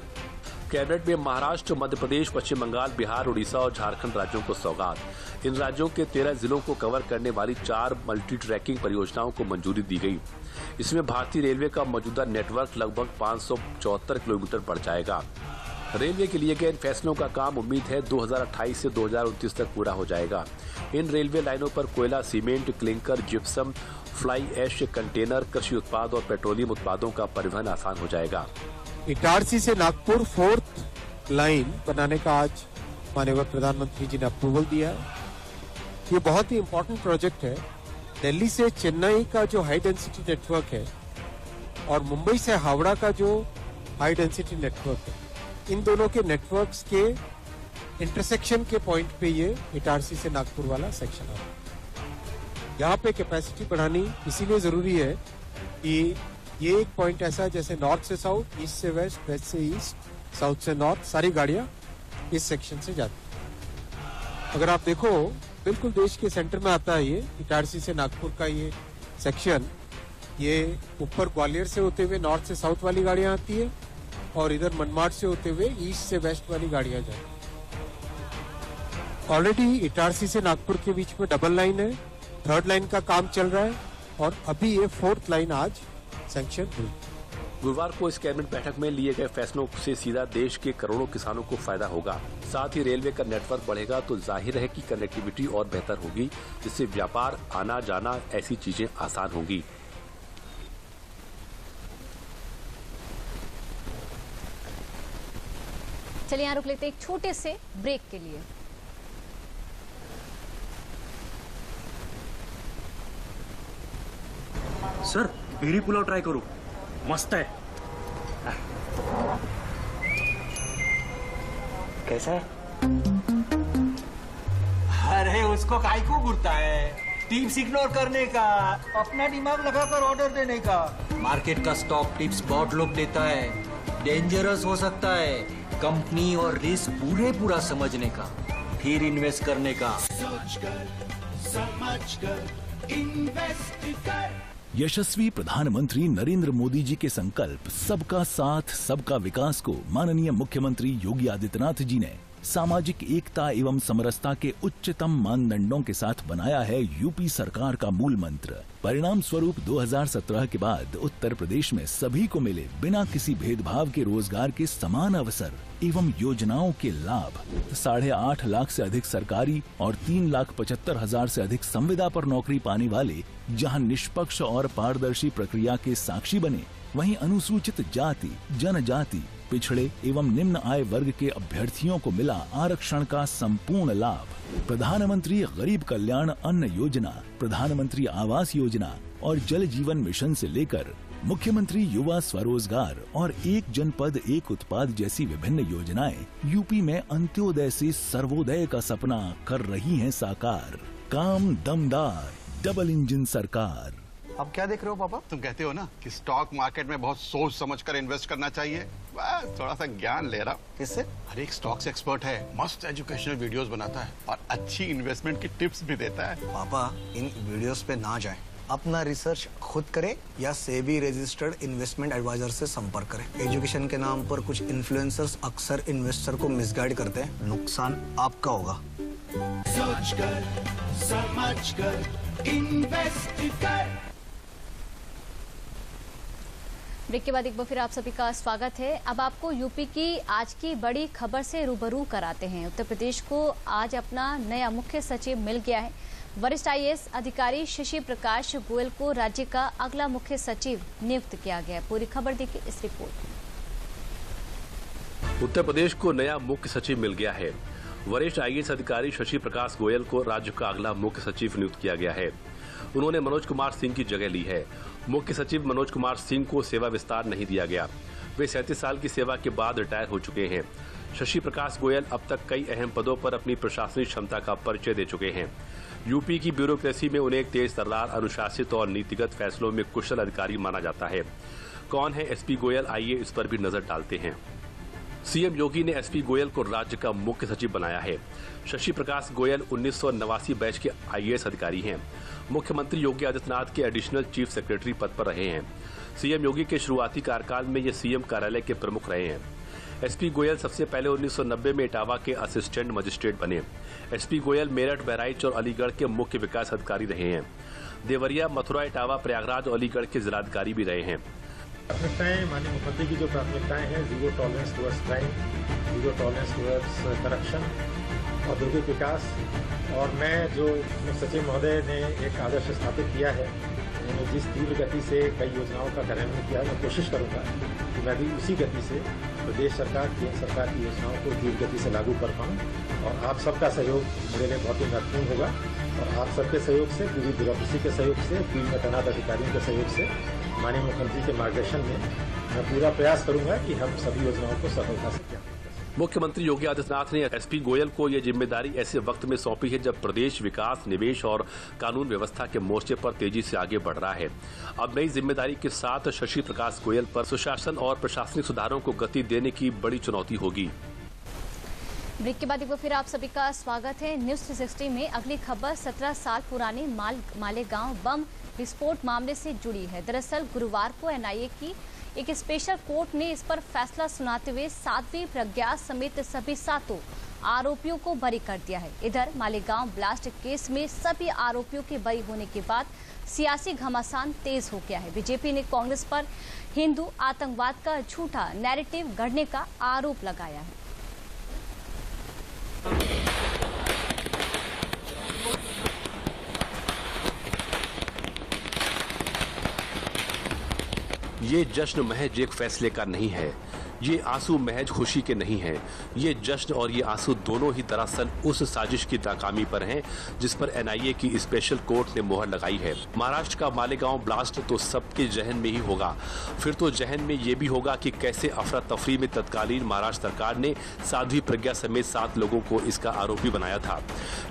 कैबिनेट में महाराष्ट्र, मध्य प्रदेश, पश्चिम बंगाल, बिहार, उड़ीसा और झारखंड राज्यों को सौगात। इन राज्यों के 13 जिलों को कवर करने वाली 4 मल्टी ट्रैकिंग परियोजनाओं को मंजूरी दी गई। इसमें भारतीय रेलवे का मौजूदा नेटवर्क लगभग 574 किलोमीटर बढ़ जाएगा। रेलवे के लिए गए इन फैसलों का काम उम्मीद है 2028 से 2029 तक पूरा हो जाएगा। इन रेलवे लाइनों पर कोयला, cement, clinker, gypsum, fly ash, container, कृषि उत्पाद और पेट्रोलियम उत्पादों का परिवहन आसान हो जाएगा। इटारसी से नागपुर 4th लाइन बनाने का आज माननीय प्रधानमंत्री जी ने अप्रूवल दिया है। ये बहुत ही इम्पोर्टेंट प्रोजेक्ट है। दिल्ली से चेन्नई का जो हाई डेंसिटी नेटवर्क है और मुंबई से हावड़ा का जो हाई डेंसिटी नेटवर्क है, इन दोनों के नेटवर्क्स के इंटरसेक्शन के पॉइंट पे ये इटारसी से नागपुर वाला सेक्शन है। यहाँ पे कैपेसिटी बढ़ानी इसीलिए जरूरी है कि ये एक पॉइंट ऐसा है जैसे नॉर्थ से साउथ, ईस्ट से वेस्ट, वेस्ट से ईस्ट, साउथ से नॉर्थ, सारी गाड़ियां इस सेक्शन से जाती हैं। अगर आप देखो बिल्कुल देश के सेंटर में आता है ये इटारसी से नागपुर का ये सेक्शन। ये ऊपर ग्वालियर से होते हुए नॉर्थ से साउथ वाली गाड़ियां आती है और इधर मनमाड़ से होते हुए ईस्ट से वेस्ट वाली गाड़ियां जाती हैं। ऑलरेडी इटारसी से नागपुर के बीच में डबल लाइन है, 3rd लाइन का काम चल रहा है और अभी ये 4th लाइन आज सैंक्शन हुई। गुरुवार को इस कैबिनेट बैठक में लिए गए फैसलों से सीधा देश के करोड़ों किसानों को फायदा होगा। साथ ही रेलवे का नेटवर्क बढ़ेगा तो जाहिर है कि कनेक्टिविटी और बेहतर होगी, जिससे व्यापार, आना जाना, ऐसी चीजें आसान होंगी। चलिए यहाँ रुक लेते हैं एक छोटे से ब्रेक के लिए। सर, भेरी पुलाव ट्राय करू, मस्त आहे। कैसा है? अरे उसको काहे को घूरता है? टिप्स इग्नोर करने का, अपना दिमाग लगाकर ऑर्डर देने का। मार्केट का स्टॉक टिप्स बहुत लोग देता है, डेंजरस हो सकता है। कंपनी और रिस्क पूरा समझने का, फिर इन्वेस्ट करने का। सोच कर, समझ कर, इन्वेस्ट कर। यशस्वी प्रधानमंत्री नरेंद्र मोदी जी के संकल्प सबका साथ सबका विकास को माननीय मुख्यमंत्री योगी आदित्यनाथ जी ने सामाजिक एकता एवं समरसता के उच्चतम मानदंडों के साथ बनाया है यूपी सरकार का मूल मंत्र। परिणाम स्वरूप 2017 के बाद उत्तर प्रदेश में सभी को मिले बिना किसी भेदभाव के रोजगार के समान अवसर एवं योजनाओं के लाभ। 8.5 लाख से अधिक सरकारी और 3,75,000 से अधिक संविदा पर नौकरी पाने वाले जहां निष्पक्ष और पारदर्शी प्रक्रिया के साक्षी बने, वहीं अनुसूचित जाति, जनजाति, पिछड़े एवं निम्न आय वर्ग के अभ्यर्थियों को मिला आरक्षण का संपूर्ण लाभ। प्रधानमंत्री गरीब कल्याण अन्न योजना, प्रधानमंत्री आवास योजना और जल जीवन मिशन से लेकर मुख्यमंत्री युवा स्वरोजगार और एक जनपद एक उत्पाद जैसी विभिन्न योजनाएं यूपी में अंत्योदय से सर्वोदय का सपना कर रही हैं साकार। काम दमदार, डबल इंजन सरकार। अब क्या देख रहे हो पापा? तुम कहते हो ना कि स्टॉक मार्केट में बहुत सोच समझकर इन्वेस्ट करना चाहिए, बस थोड़ा सा ज्ञान ले रहा हूँ। किससे? हर एक स्टॉक्स एक्सपर्ट है, मस्त एजुकेशनल वीडियोस बनाता है और अच्छी इन्वेस्टमेंट की टिप्स भी देता है। पापा इन वीडियोस पे ना जाएं, अपना रिसर्च खुद करें या सेबी रजिस्टर्ड इन्वेस्टमेंट एडवाइजर से संपर्क करें। एजुकेशन के नाम पर कुछ इन्फ्लुएंसर्स अक्सर इन्वेस्टर को मिसगाइड करते हैं, नुकसान आपका होगा। सोच कर, समझ कर, इन्वेस्ट कर। ब्रेक के बाद एक बार फिर आप सभी का स्वागत है। अब आपको यूपी की आज की बड़ी खबर से रूबरू कराते हैं। उत्तर प्रदेश को आज अपना नया मुख्य सचिव मिल गया है। वरिष्ठ आईएएस अधिकारी शशि प्रकाश गोयल को राज्य का अगला मुख्य सचिव नियुक्त किया गया है। पूरी खबर देखिए इस रिपोर्ट में। उत्तर प्रदेश को नया मुख्य सचिव मिल गया है। वरिष्ठ आईएएस अधिकारी शशि प्रकाश गोयल को राज्य का अगला मुख्य सचिव नियुक्त किया गया है। उन्होंने मनोज कुमार सिंह की जगह ली है। मुख्य सचिव मनोज कुमार सिंह को सेवा विस्तार नहीं दिया गया। वे 37 साल की सेवा के बाद रिटायर हो चुके हैं। शशि प्रकाश गोयल अब तक कई अहम पदों पर अपनी प्रशासनिक क्षमता का परिचय दे चुके हैं। यूपी की ब्यूरोक्रेसी में उन्हें एक तेज तर्रार, अनुशासित और नीतिगत फैसलों में कुशल अधिकारी माना जाता है। कौन है एसपी गोयल, आइए इस पर भी नजर डालते हैं। सीएम योगी ने एसपी गोयल को राज्य का मुख्य सचिव बनाया है। शशि प्रकाश गोयल 1989 बैच के आईएएस अधिकारी हैं। मुख्यमंत्री योगी आदित्यनाथ के एडिशनल चीफ सेक्रेटरी पद पर रहे हैं। सीएम योगी के शुरुआती कार्यकाल में ये सीएम कार्यालय के प्रमुख रहे हैं। एसपी गोयल सबसे पहले 1990 में इटावा के असिस्टेंट मजिस्ट्रेट बने। एसपी गोयल मेरठ, बहराइच और अलीगढ़ के मुख्य विकास अधिकारी रहे हैं। देवरिया, मथुरा, इटावा, प्रयागराज और अलीगढ़ के जिलाधिकारी भी रहे हैं। प्राथमिकताएं माननीय मुख्यमंत्री की जो प्राथमिकताएं हैं, zero tolerance towards crime, zero tolerance towards corruption, औद्योगिक विकास, और मैं जो मुख्य सचिव महोदय ने एक आदर्श स्थापित किया है, उन्होंने जिस तीव्र गति से कई योजनाओं का कार्यान्वयन किया है, मैं कोशिश करूंगा कि मैं भी उसी गति से प्रदेश सरकार, केंद्र सरकार की योजनाओं को तीव्र गति से लागू कर पाऊँ। और आप सबका सहयोग मेरे लिए बहुत ही महत्वपूर्ण होगा और आप सबके सहयोग से, पूरी ब्यूरोक्रेसी के सहयोग से, फील्ड में तैनात अधिकारियों के सहयोग से, माननीय मुख्यमंत्री के मार्गदर्शन में मैं पूरा प्रयास करूंगा कि हम सभी योजनाओं को सफलता से क्या। मुख्यमंत्री योगी आदित्यनाथ ने एसपी गोयल को यह जिम्मेदारी ऐसे वक्त में सौंपी है जब प्रदेश विकास, निवेश और कानून व्यवस्था के मोर्चे पर तेजी से आगे बढ़ रहा है। अब नई जिम्मेदारी के साथ शशि प्रकाश गोयल पर सुशासन और प्रशासनिक सुधारों को गति देने की बड़ी चुनौती होगी। ब्रेक के बाद एक बार फिर आप सभी का स्वागत है। न्यूज 360 में अगली खबर 17 साल पुराने मालेगांव बम विस्फोट मामले से जुड़ी है। दरअसल गुरुवार को एनआईए की एक स्पेशल कोर्ट ने इस पर फैसला सुनाते हुए साध्वी प्रज्ञा समेत सभी 7 आरोपियों को बरी कर दिया है। इधर मालेगांव ब्लास्ट केस में सभी आरोपियों के बरी होने के बाद सियासी घमासान तेज हो गया है। बीजेपी ने कांग्रेस पर हिंदू आतंकवाद का झूठा नैरेटिव गढ़ने का आरोप लगाया है। ये जश्न महज एक फैसले का नहीं है, ये आंसू महज खुशी के नहीं हैं। ये जश्न और ये आंसू दोनों ही दरअसल उस साजिश की नाकामी पर हैं जिस पर एनआईए की स्पेशल कोर्ट ने मोहर लगाई है। महाराष्ट्र का मालेगांव ब्लास्ट तो सबके जहन में ही होगा, फिर तो जहन में ये भी होगा कि कैसे अफरा तफरी में तत्कालीन महाराष्ट्र सरकार ने साध्वी प्रज्ञा समेत 7 लोगों को इसका आरोपी बनाया था।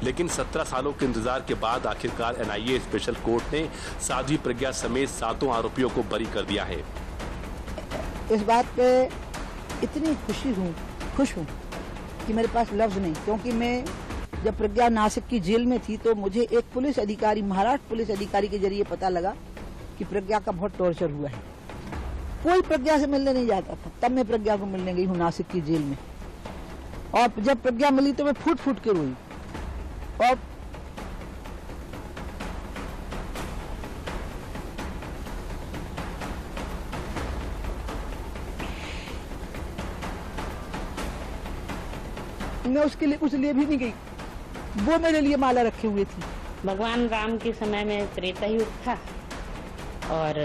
लेकिन 17 सालों के इंतजार के बाद आखिरकार एनआईए स्पेशल कोर्ट ने साध्वी प्रज्ञा समेत 7 आरोपियों को बरी कर दिया है। इस बात पे इतनी खुश हूँ कि मेरे पास लफ्ज नहीं, क्योंकि मैं जब प्रज्ञा नासिक की जेल में थी तो मुझे एक पुलिस अधिकारी, महाराष्ट्र पुलिस अधिकारी के जरिए पता लगा कि प्रज्ञा का बहुत टॉर्चर हुआ है। कोई प्रज्ञा से मिलने नहीं जाता था, तब मैं प्रज्ञा को मिलने गई हूँ नासिक की जेल में, और जब प्रज्ञा मिली तो मैं फूट फूट के रोई। और मैं उसके लिए उस लिए भी नहीं गई, वो मेरे लिए माला रखे हुए थी। भगवान राम के समय में त्रेता युग था और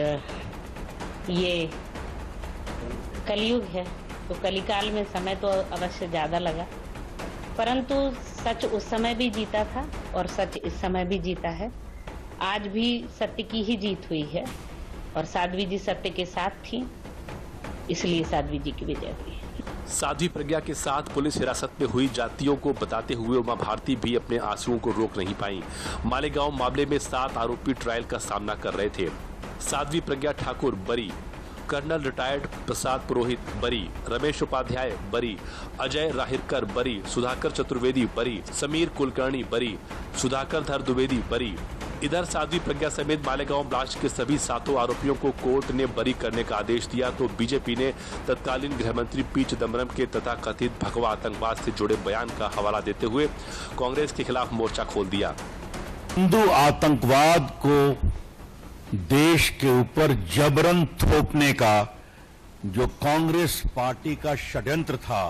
ये कलयुग है, तो कलिकाल में समय तो अवश्य ज्यादा लगा, परंतु सच उस समय भी जीता था और सच इस समय भी जीता है। आज भी सत्य की ही जीत हुई है और साध्वी जी सत्य के साथ थी, इसलिए साध्वी जी की विजय हुई। साध्वी प्रज्ञा के साथ पुलिस हिरासत में हुई जातियों को बताते हुए उमा भारती भी अपने आंसुओं को रोक नहीं पाई। मालेगांव मामले में 7 आरोपी ट्रायल का सामना कर रहे थे। साध्वी प्रज्ञा ठाकुर बरी, कर्नल रिटायर्ड प्रसाद पुरोहित बरी, रमेश उपाध्याय बरी, अजय राहिरकर बरी, सुधाकर चतुर्वेदी बरी, समीर कुलकर्णी बरी, सुधाकर धर द्विवेदी बरी। इधर साध्वी प्रज्ञा समेत मालेगांव ब्लास्ट के सभी 7 आरोपियों को कोर्ट ने बरी करने का आदेश दिया, तो बीजेपी ने तत्कालीन गृह मंत्री पी चिदम्बरम के तथाकथित भगवा आतंकवाद से जुड़े बयान का हवाला देते हुए कांग्रेस के खिलाफ मोर्चा खोल दिया। हिंदू आतंकवाद को देश के ऊपर जबरन थोपने का जो कांग्रेस पार्टी का षड्यंत्र था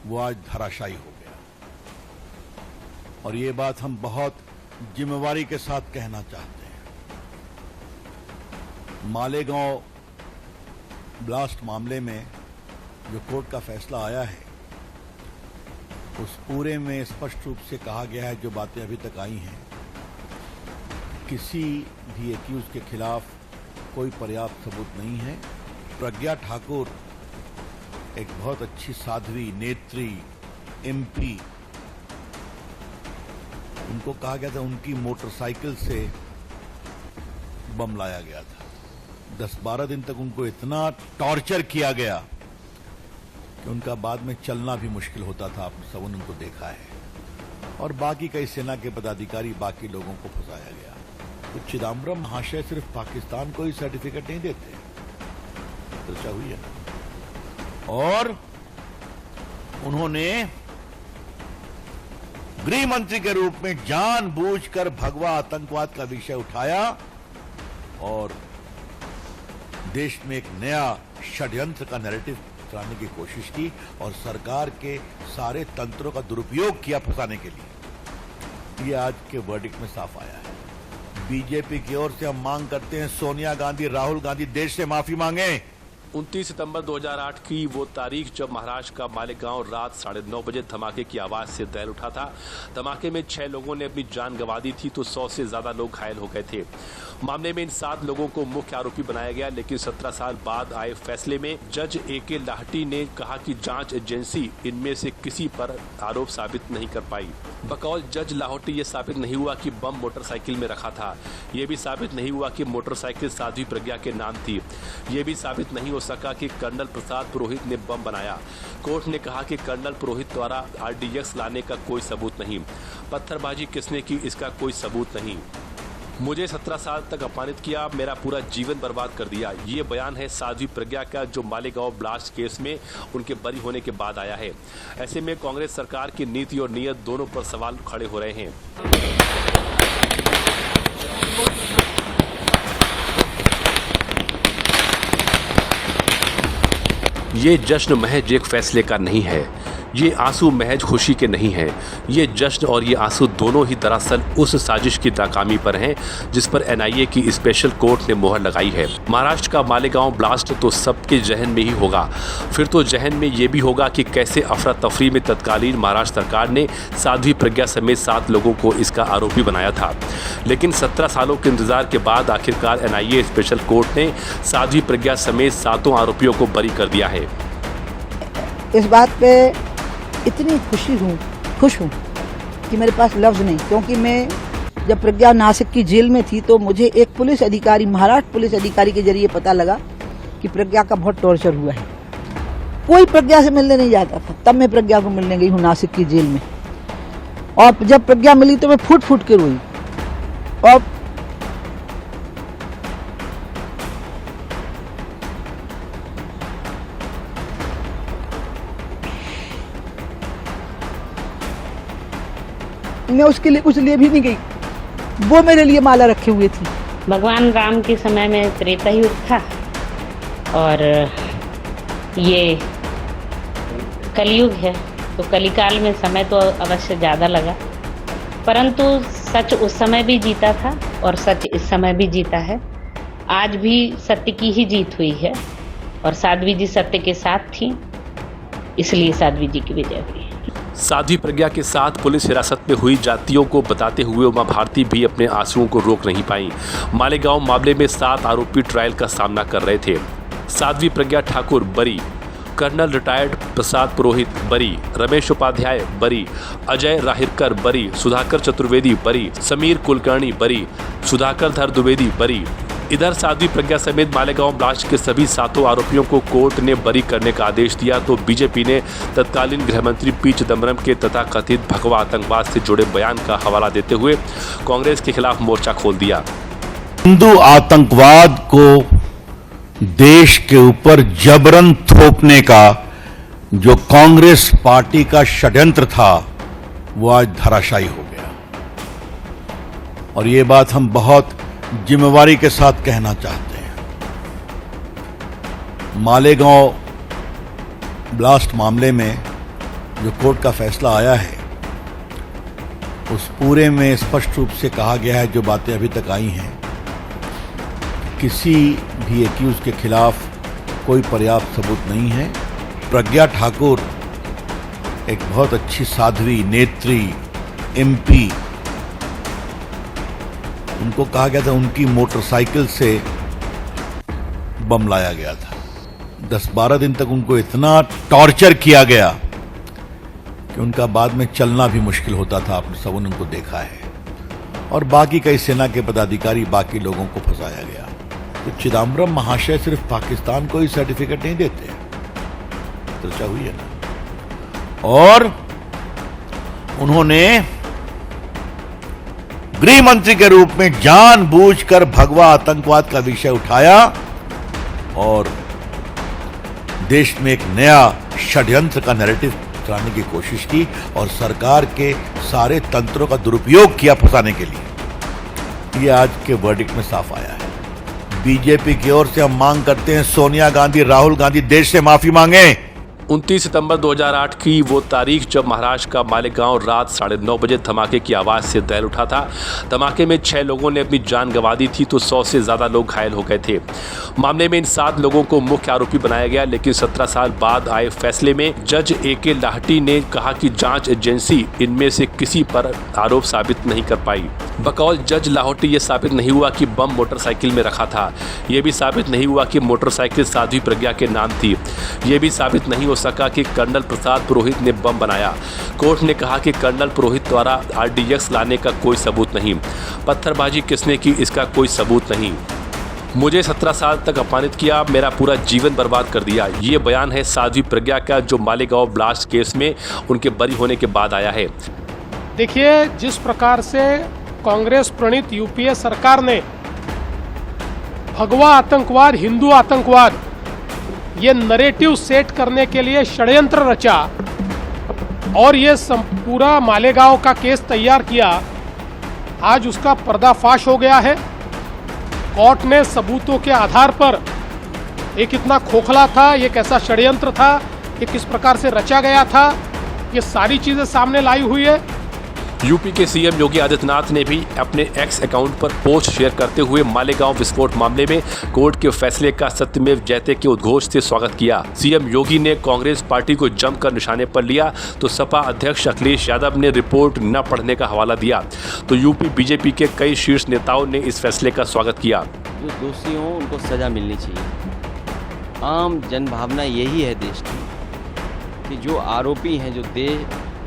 वो आज धराशायी हो गया, और ये बात हम बहुत जिम्मेवारी के साथ कहना चाहते हैं। मालेगांव ब्लास्ट मामले में जो कोर्ट का फैसला आया है उस पूरे में स्पष्ट रूप से कहा गया है, जो बातें अभी तक आई हैं, किसी भी एक्यूज के खिलाफ कोई पर्याप्त सबूत नहीं है। प्रज्ञा ठाकुर एक बहुत अच्छी साध्वी, नेत्री, एमपी, उनको कहा गया था उनकी मोटरसाइकिल से बम लाया गया था। 10-12 दिन तक उनको इतना टॉर्चर किया गया कि उनका बाद में चलना भी मुश्किल होता था। आप सबने उनको देखा है, और बाकी कई सेना के पदाधिकारी, बाकी लोगों को फंसाया गया। तो चिदम्बरम महाशय सिर्फ पाकिस्तान को ही सर्टिफिकेट नहीं देते, चर्चा हुई है ना, और उन्होंने गृह मंत्री के रूप में जानबूझकर भगवा आतंकवाद का विषय उठाया और देश में एक नया षड्यंत्र का नैरेटिव चलाने की कोशिश की, और सरकार के सारे तंत्रों का दुरुपयोग किया फंसाने के लिए। ये आज के वर्डिक्ट में साफ आया है। बीजेपी की ओर से हम मांग करते हैं सोनिया गांधी, राहुल गांधी देश से माफी मांगे। 29 सितंबर 2008 की वो तारीख जब महाराष्ट्र का मालेगांव रात 9:30 बजे धमाके की आवाज से दहल उठा था। धमाके में 6 लोगों ने अपनी जान गंवा दी थी, तो 100 से ज्यादा लोग घायल हो गए थे। मामले में इन 7 लोगों को मुख्य आरोपी बनाया गया, लेकिन 17 साल बाद आए फैसले में जज ए.के. लाहटी ने कहा कि जांच एजेंसी इनमें से किसी पर आरोप साबित नहीं कर पाई। बकौल जज लाहौटी ये साबित नहीं हुआ कि बम मोटरसाइकिल में रखा था, ये भी साबित नहीं हुआ कि मोटरसाइकिल साध्वी प्रज्ञा के नाम थी, ये भी साबित नहीं हो सका कि कर्नल प्रसाद पुरोहित ने बम बनाया। कोर्ट ने कहा कि कर्नल पुरोहित द्वारा आरडीएक्स लाने का कोई सबूत नहीं, पत्थरबाजी किसने की इसका कोई सबूत नहीं, मुझे 17 साल तक अपमानित किया, मेरा पूरा जीवन बर्बाद कर दिया। ये बयान है साध्वी प्रज्ञा का, जो मालेगांव ब्लास्ट केस में उनके बरी होने के बाद आया है। ऐसे में कांग्रेस सरकार की नीति और नीयत दोनों पर सवाल खड़े हो रहे हैं। ये जश्न महज एक फैसले का नहीं है, ये आंसू महज खुशी के नहीं हैं, ये जश्न और ये आंसू दोनों ही दरअसल उस साजिश की नाकामी पर हैं जिस पर एनआईए की स्पेशल कोर्ट ने मोहर लगाई है। महाराष्ट्र का मालेगांव ब्लास्ट तो सबके जहन में ही होगा, फिर तो जहन में ये भी होगा कि कैसे अफरा तफरी में तत्कालीन महाराष्ट्र सरकार ने साध्वी प्रज्ञा समेत 7 लोगों को इसका आरोपी बनाया था। लेकिन 17 सालों के इंतजार के बाद आखिरकार एनआईए स्पेशल कोर्ट ने साध्वी प्रज्ञा समेत 7 आरोपियों को बरी कर दिया है। इस बात पे इतनी खुश हूँ कि मेरे पास लफ्ज़ नहीं, क्योंकि मैं जब प्रज्ञा नासिक की जेल में थी तो मुझे एक पुलिस अधिकारी, महाराष्ट्र पुलिस अधिकारी के जरिए पता लगा कि प्रज्ञा का बहुत टॉर्चर हुआ है। कोई प्रज्ञा से मिलने नहीं जाता था, तब मैं प्रज्ञा को मिलने गई हूँ नासिक की जेल में, और जब प्रज्ञा मिली तो मैं फूट फूट के रोई। और मैं उसके लिए कुछ लिए भी नहीं गई, वो मेरे लिए माला रखे हुए थी। भगवान राम के समय में त्रेता युग था और ये कलयुग है, तो कलिकाल में समय तो अवश्य ज़्यादा लगा, परंतु सच उस समय भी जीता था और सच इस समय भी जीता है। आज भी सत्य की ही जीत हुई है और साध्वी जी सत्य के साथ थी, इसलिए साध्वी जी की विजय हुई। साध्वी प्रज्ञा के साथ पुलिस हिरासत में हुई जातियों को बताते हुए उमा भारती भी अपने आंसुओं को रोक नहीं पाई। मालेगांव मामले में 7 आरोपी ट्रायल का सामना कर रहे थे। साध्वी प्रज्ञा ठाकुर बरी, कर्नल रिटायर्ड प्रसाद पुरोहित बरी, रमेश उपाध्याय बरी, अजय राहिरकर बरी, सुधाकर चतुर्वेदी बरी, समीर कुलकर्णी बरी, सुधाकर धर द्विवेदी बरी। इधर साध्वी प्रज्ञा समेत मालेगांव ब्लास्ट के सभी 7 आरोपियों को कोर्ट ने बरी करने का आदेश दिया, तो बीजेपी ने तत्कालीन गृहमंत्री पी चिदम्बरम के तथाकथित भगवा आतंकवाद से जुड़े बयान का हवाला देते हुए कांग्रेस के खिलाफ मोर्चा खोल दिया। हिंदू आतंकवाद को देश के ऊपर जबरन थोपने का जो कांग्रेस पार्टी का षड्यंत्र था वो आज धराशायी हो गया, और ये बात हम बहुत जिम्मेवारी के साथ कहना चाहते हैं। मालेगांव ब्लास्ट मामले में जो कोर्ट का फैसला आया है उस पूरे में स्पष्ट रूप से कहा गया है, जो बातें अभी तक आई हैं, किसी भी एक्यूज के खिलाफ कोई पर्याप्त सबूत नहीं है। प्रज्ञा ठाकुर एक बहुत अच्छी साध्वी, नेत्री, एमपी, उनको कहा गया था उनकी मोटरसाइकिल से बम लाया गया था। 10-12 दिन तक उनको इतना टॉर्चर किया गया कि उनका बाद में चलना भी मुश्किल होता था। आपने सबने उनको देखा है, और बाकी कई सेना के पदाधिकारी, बाकी लोगों को फंसाया गया। तो चिदम्बरम महाशय सिर्फ पाकिस्तान को ही सर्टिफिकेट नहीं देते, चर्चा हुई है ना, और उन्होंने गृह मंत्री के रूप में जानबूझकर भगवा आतंकवाद का विषय उठाया और देश में एक नया षड्यंत्र का नैरेटिव चलाने की कोशिश की और सरकार के सारे तंत्रों का दुरुपयोग किया फंसाने के लिए। ये आज के वर्डिक्ट में साफ आया है। बीजेपी की ओर से हम मांग करते हैं सोनिया गांधी, राहुल गांधी देश से माफी मांगे। 29 सितंबर 2008 की वो तारीख जब महाराष्ट्र का मालेगांव रात 9:30 बजे धमाके की आवाज़ से दहल उठा था। धमाके में 6 लोगों ने अपनी जान गंवा दी थी, तो 100 से ज़्यादा लोग घायल हो गए थे। मामले में इन 7 लोगों को मुख्य आरोपी बनाया गया, लेकिन 17 साल बाद आए फैसले में जज AK लाहटी ने कहा कि जांच एजेंसी इनमें से किसी पर आरोप साबित नहीं कर पाई। बकौल जज लाहौटी ये साबित नहीं हुआ कि बम मोटरसाइकिल में रखा था, ये भी साबित नहीं हुआ कि मोटरसाइकिल साध्वी प्रज्ञा के नाम थी, ये भी साबित नहीं हो सका कि कर्नल प्रसाद पुरोहित ने बम बनाया। कोर्ट ने कहा कि कर्नल पुरोहित द्वारा RDX लाने का कोई सबूत नहीं, पत्थरबाजी किसने की इसका कोई सबूत नहीं, मुझे 17 साल तक अपमानित किया, मेरा पूरा जीवन बर्बाद कर दिया। ये बयान है साध्वी प्रज्ञा का, जो मालेगांव ब्लास्ट केस में उनके बरी होने के बाद आया है। देखिए, जिस प्रकार से कांग्रेस प्रणीत UPA सरकार ने भगवा आतंकवाद, हिंदू आतंकवाद, ये नरेटिव सेट करने के लिए षड्यंत्र रचा और ये पूरा मालेगांव का केस तैयार किया, आज उसका पर्दाफाश हो गया है। कोर्ट ने सबूतों के आधार पर ये कितना खोखला था, ये कैसा षड्यंत्र था, ये किस प्रकार से रचा गया था, ये सारी चीजें सामने लाई हुई है। यूपी के सीएम योगी आदित्यनाथ ने भी अपने एक्स अकाउंट पर पोस्ट शेयर करते हुए मालेगांव विस्फोट मामले में कोर्ट के फैसले का सत्यमेव जयते के उद्घोष से स्वागत किया। सीएम योगी ने कांग्रेस पार्टी को जमकर निशाने पर लिया तो सपा अध्यक्ष अखिलेश यादव ने रिपोर्ट न पढ़ने का हवाला दिया तो यूपी बीजेपी के कई शीर्ष नेताओं ने इस फैसले का स्वागत किया। जो दोषी हों उनको सजा मिलनी चाहिए। आम जनभावना यही है देश की कि जो आरोपी हैं, जो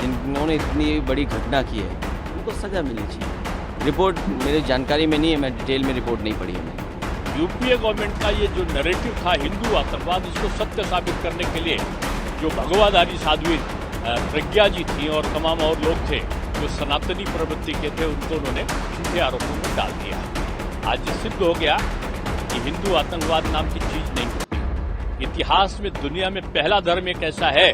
जिन्होंने इतनी बड़ी घटना की है, उनको सजा मिलनी चाहिए। रिपोर्ट मेरी जानकारी में नहीं है, मैं डिटेल में रिपोर्ट नहीं पढ़ी है मैंने। यूपीए गवर्नमेंट का ये जो नैरेटिव था हिंदू आतंकवाद, इसको सत्य साबित करने के लिए जो भगवाधारी साध्वी प्रज्ञा जी थी और तमाम और लोग थे जो सनातनी प्रवृत्ति के थे, उनको उन्होंने झूठे आरोपों में डाल दिया। आज सिद्ध हो गया कि हिंदू आतंकवाद नाम की चीज नहीं होती। इतिहास में दुनिया में पहला धर्म एक ऐसा है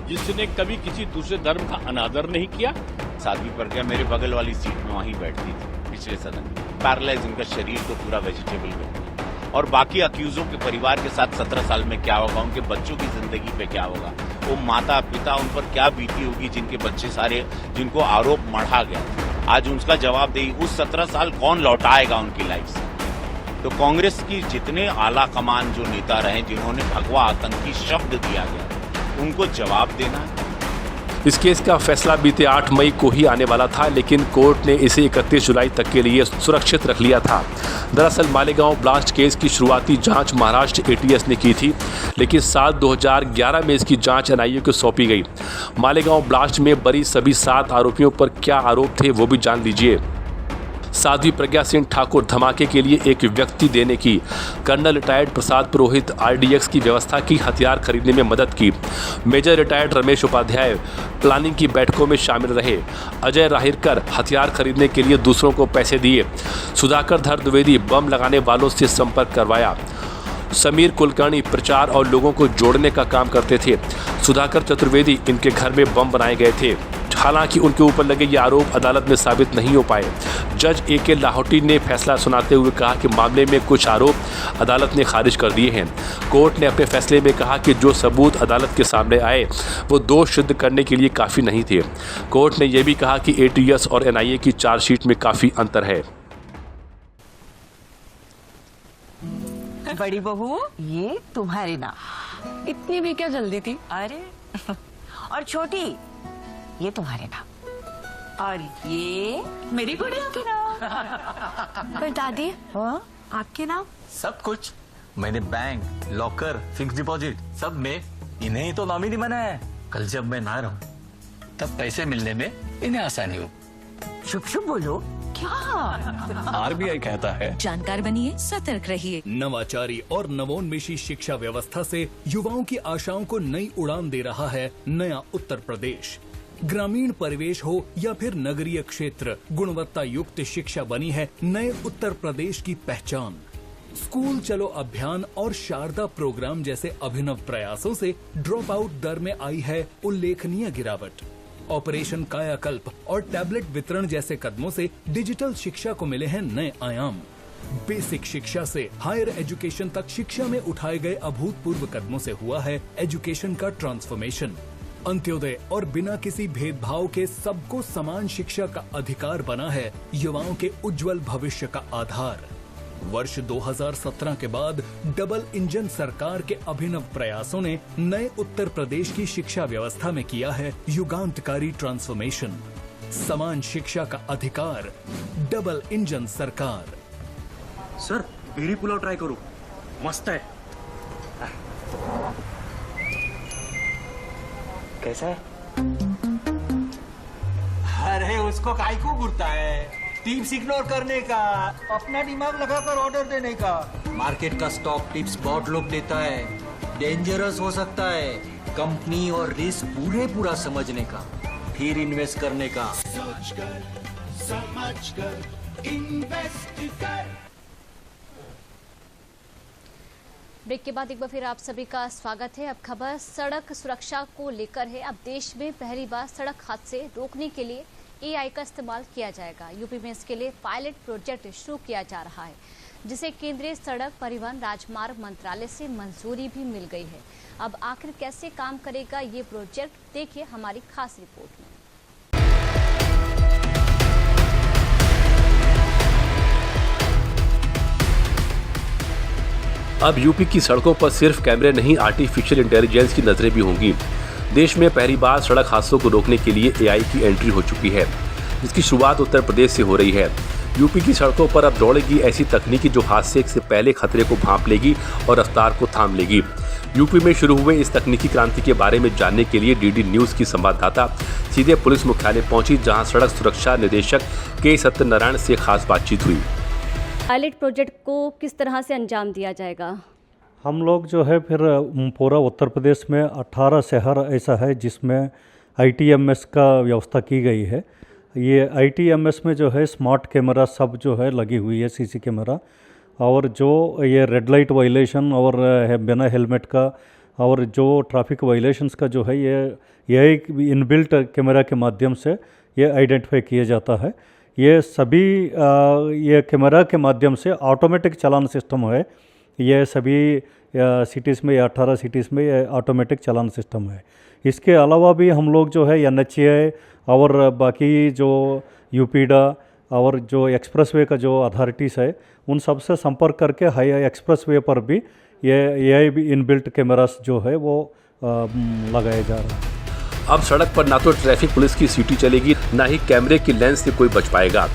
जिसने कभी किसी दूसरे धर्म का अनादर नहीं किया। साध्वी प्रज्ञा मेरे बगल वाली सीट में वहीं बैठती थी पिछले सदन में। पैरालाइज उनका शरीर तो पूरा वेजिटेबल हो गया। और बाकी अक्यूजों के परिवार के साथ 17 साल में क्या होगा, उनके बच्चों की जिंदगी पे क्या होगा, वो माता पिता उन पर क्या बीती होगी जिनके बच्चे सारे, जिनको आरोप मढ़ा गया, आज उनका जवाब दे उस 17 साल कौन लौटाएगा उनकी लाइफ से। तो कांग्रेस की जितने आला कमान जो नेता रहे जिन्होंने भगवा आतंकी शब्द दिया गया, उनको जवाब देना है। इस केस का फैसला बीते 8 मई को ही आने वाला था, लेकिन कोर्ट ने इसे 31 जुलाई तक के लिए सुरक्षित रख लिया था। दरअसल मालेगांव ब्लास्ट केस की शुरुआती जांच महाराष्ट्र एटीएस ने की थी, लेकिन साल 2011 में इसकी जांच एनआईए को सौंपी गई। मालेगांव ब्लास्ट में बरी सभी 7 आरोपियों पर क्या आरोप थे वो भी जान लीजिए। साध्वी प्रज्ञा सिंह ठाकुर धमाके के लिए एक व्यक्ति देने की, colonel retired Prasad Purohit RDX की व्यवस्था की, हथियार खरीदने में मदद की, major retired Ramesh Upadhyay planning की बैठकों में शामिल रहे, अजय राहिरकर हथियार खरीदने के लिए दूसरों को पैसे दिए, सुधाकर धर द्विवेदी बम लगाने वालों से संपर्क करवाया, समीर कुलकर्णी प्रचार और लोगों को जोड़ने का काम करते थे, सुधाकर चतुर्वेदी इनके घर में बम बनाए गए थे। हालांकि उनके ऊपर लगे ये आरोप अदालत में साबित नहीं हो पाए। जज ए.के. लाहौटी ने फैसला सुनाते हुए कहा कि मामले में कुछ आरोप अदालत ने खारिज कर दिए हैं। कोर्ट ने अपने फैसले में कहा कि जो सबूत अदालत के सामने आए वो दोष सिद्ध करने के लिए काफ़ी नहीं थे। कोर्ट ने यह भी कहा कि एटीएस और एनआईए की चार्जशीट में काफ़ी अंतर है। बड़ी बहू, ये तुम्हारे नाम। इतनी भी क्या जल्दी थी? अरे और छोटी, ये तुम्हारे नाम। और ये मेरी गुड़िया के नाम। पर दादी, आपके नाम? सब कुछ मैंने बैंक, लॉकर, फिक्स डिपॉजिट सब में इन्हें ही तो नॉमिनी बनाया है। कल जब मैं ना रहूं तब पैसे मिलने में इन्हें आसानी हो। शुभ शुभ बोलो। क्या? आरबीआई कहता है, जानकार बनिए, सतर्क रहिए। नवाचारी और नवोन्मेषी शिक्षा व्यवस्था से युवाओं की आशाओं को नई उड़ान दे रहा है नया उत्तर प्रदेश। ग्रामीण परिवेश हो या फिर नगरीय क्षेत्र, गुणवत्ता युक्त शिक्षा बनी है नए उत्तर प्रदेश की पहचान। स्कूल चलो अभियान और शारदा प्रोग्राम जैसे अभिनव प्रयासों से ड्रॉप आउट दर में आई है उल्लेखनीय गिरावट। ऑपरेशन कायाकल्प और टैबलेट वितरण जैसे कदमों से डिजिटल शिक्षा को मिले हैं नए आयाम। बेसिक शिक्षा से हायर एजुकेशन तक शिक्षा में उठाए गए अभूतपूर्व कदमों से हुआ है एजुकेशन का ट्रांसफॉर्मेशन। अंत्योदय और बिना किसी भेदभाव के सबको समान शिक्षा का अधिकार बना है युवाओं के उज्जवल भविष्य का आधार। वर्ष 2017 के बाद डबल इंजन सरकार के अभिनव प्रयासों ने नए उत्तर प्रदेश की शिक्षा व्यवस्था में किया है युगांतकारी ट्रांसफॉर्मेशन। समान शिक्षा का अधिकार, डबल इंजन सरकार। सर, पेरी पुलाव ट्राई करो, मस्त है। कैसा है? अरे उसको काहे को घूरता है? टिप्स इग्नोर करने का, अपना दिमाग लगाकर ऑर्डर देने का। मार्केट का स्टॉक टिप्स बहुत लोग देता है, डेंजरस हो सकता है। कंपनी और रिस्क पूरा समझने का, फिर इन्वेस्ट करने का। सोच कर, समझ कर, इन्वेस्ट कर। ब्रेक के बाद एक बार फिर आप सभी का स्वागत है। अब खबर सड़क सुरक्षा को लेकर है। अब देश में पहली बार सड़क हादसे रोकने के लिए एआई का इस्तेमाल किया जाएगा। यूपी में इसके लिए पायलट प्रोजेक्ट शुरू किया जा रहा है। जिसे केंद्रीय सड़क परिवहन राजमार्ग मंत्रालय से मंजूरी भी मिल गई है। अब आखिर कैसे काम करेगा ये प्रोजेक्ट, देखिए हमारी खास रिपोर्ट में। अब यूपी की सड़कों पर सिर्फ कैमरे नहीं, आर्टिफिशियल इंटेलिजेंस की नजरें भी होंगी। देश में पहली बार सड़क हादसों को रोकने के लिए एआई की एंट्री हो चुकी है, जिसकी शुरुआत उत्तर प्रदेश से हो रही है। यूपी की सड़कों पर अब दौड़ेगी ऐसी तकनीकी जो हादसे से पहले खतरे को भांप लेगी और रफ्तार को थाम लेगी। यूपी में शुरू हुए इस तकनीकी क्रांति के बारे में जानने के लिए डीडी न्यूज की संवाददाता सीधे पुलिस मुख्यालय पहुंची, जहां सड़क सुरक्षा निदेशक के सत्यनारायण से खास बातचीत हुई। पायलट प्रोजेक्ट को किस तरह से अंजाम दिया जाएगा? हम लोग जो है फिर पूरा उत्तर प्रदेश में 18 शहर ऐसा है जिसमें ITMS का व्यवस्था की गई है। ये ITMS में जो है स्मार्ट कैमरा सब जो है लगी हुई है, CC कैमरा, और जो ये रेड लाइट वायलेशन और बिना हेलमेट का और जो ट्रैफिक वायलेशंस का जो है ये एक इनबिल्ट कैमरा के माध्यम से ये आइडेंटिफाई किया जाता है। ये सभी ये कैमरा के माध्यम से ऑटोमेटिक चालान सिस्टम है। ये सभी सिटीज़ में, 18 सिटीज़ में ये ऑटोमेटिक चालान सिस्टम है। इसके अलावा भी हम लोग जो है NHAI और बाकी जो यूपीडा और जो एक्सप्रेसवे का जो अथॉरिटीज़ है उन सब से संपर्क करके हाई एक्सप्रेसवे पर भी ये AI भी इनबिल्ट कैमरास जो है वो लगाया जा रहा है। अब सड़क पर ना तो ट्रैफिक पुलिस की सीटी चलेगी, ना ही कैमरे की लेंस से कोई बच पाएगा।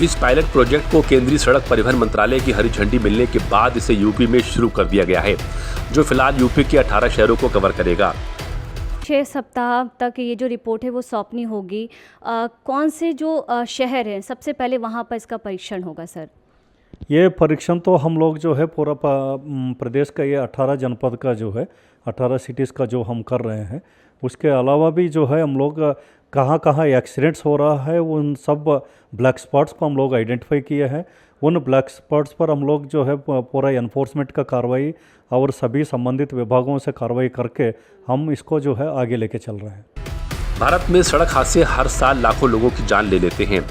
इस पायलट प्रोजेक्ट को केंद्रीय सड़क परिवहन मंत्रालय की हरी झंडी मिलने के बाद इसे यूपी में शुरू कर दिया गया है, जो फिलहाल यूपी के 18 शहरों को कवर करेगा। 6 सप्ताह तक ये जो रिपोर्ट है वो सौंपनी होगी। कौन से जो शहर हैं सबसे पहले वहाँ पर इसका परीक्षण होगा सर? ये परीक्षण तो हम लोग जो है पूरा प्रदेश का ये 18 जनपद का जो है 18 सिटीज़ का जो हम कर रहे हैं। उसके अलावा भी जो है हम लोग कहाँ कहाँ एक्सीडेंट्स हो रहा है उन सब ब्लैक स्पॉट्स को हम लोग आइडेंटिफाई किए हैं। उन ब्लैक स्पॉट्स पर हम लोग जो है पूरा एनफोर्समेंट का कार्रवाई और सभी संबंधित विभागों से कार्रवाई करके हम इसको जो है आगे लेके चल रहे हैं। भारत में सड़क हादसे हर साल लाखों लोगों की जान ले लेते हैं।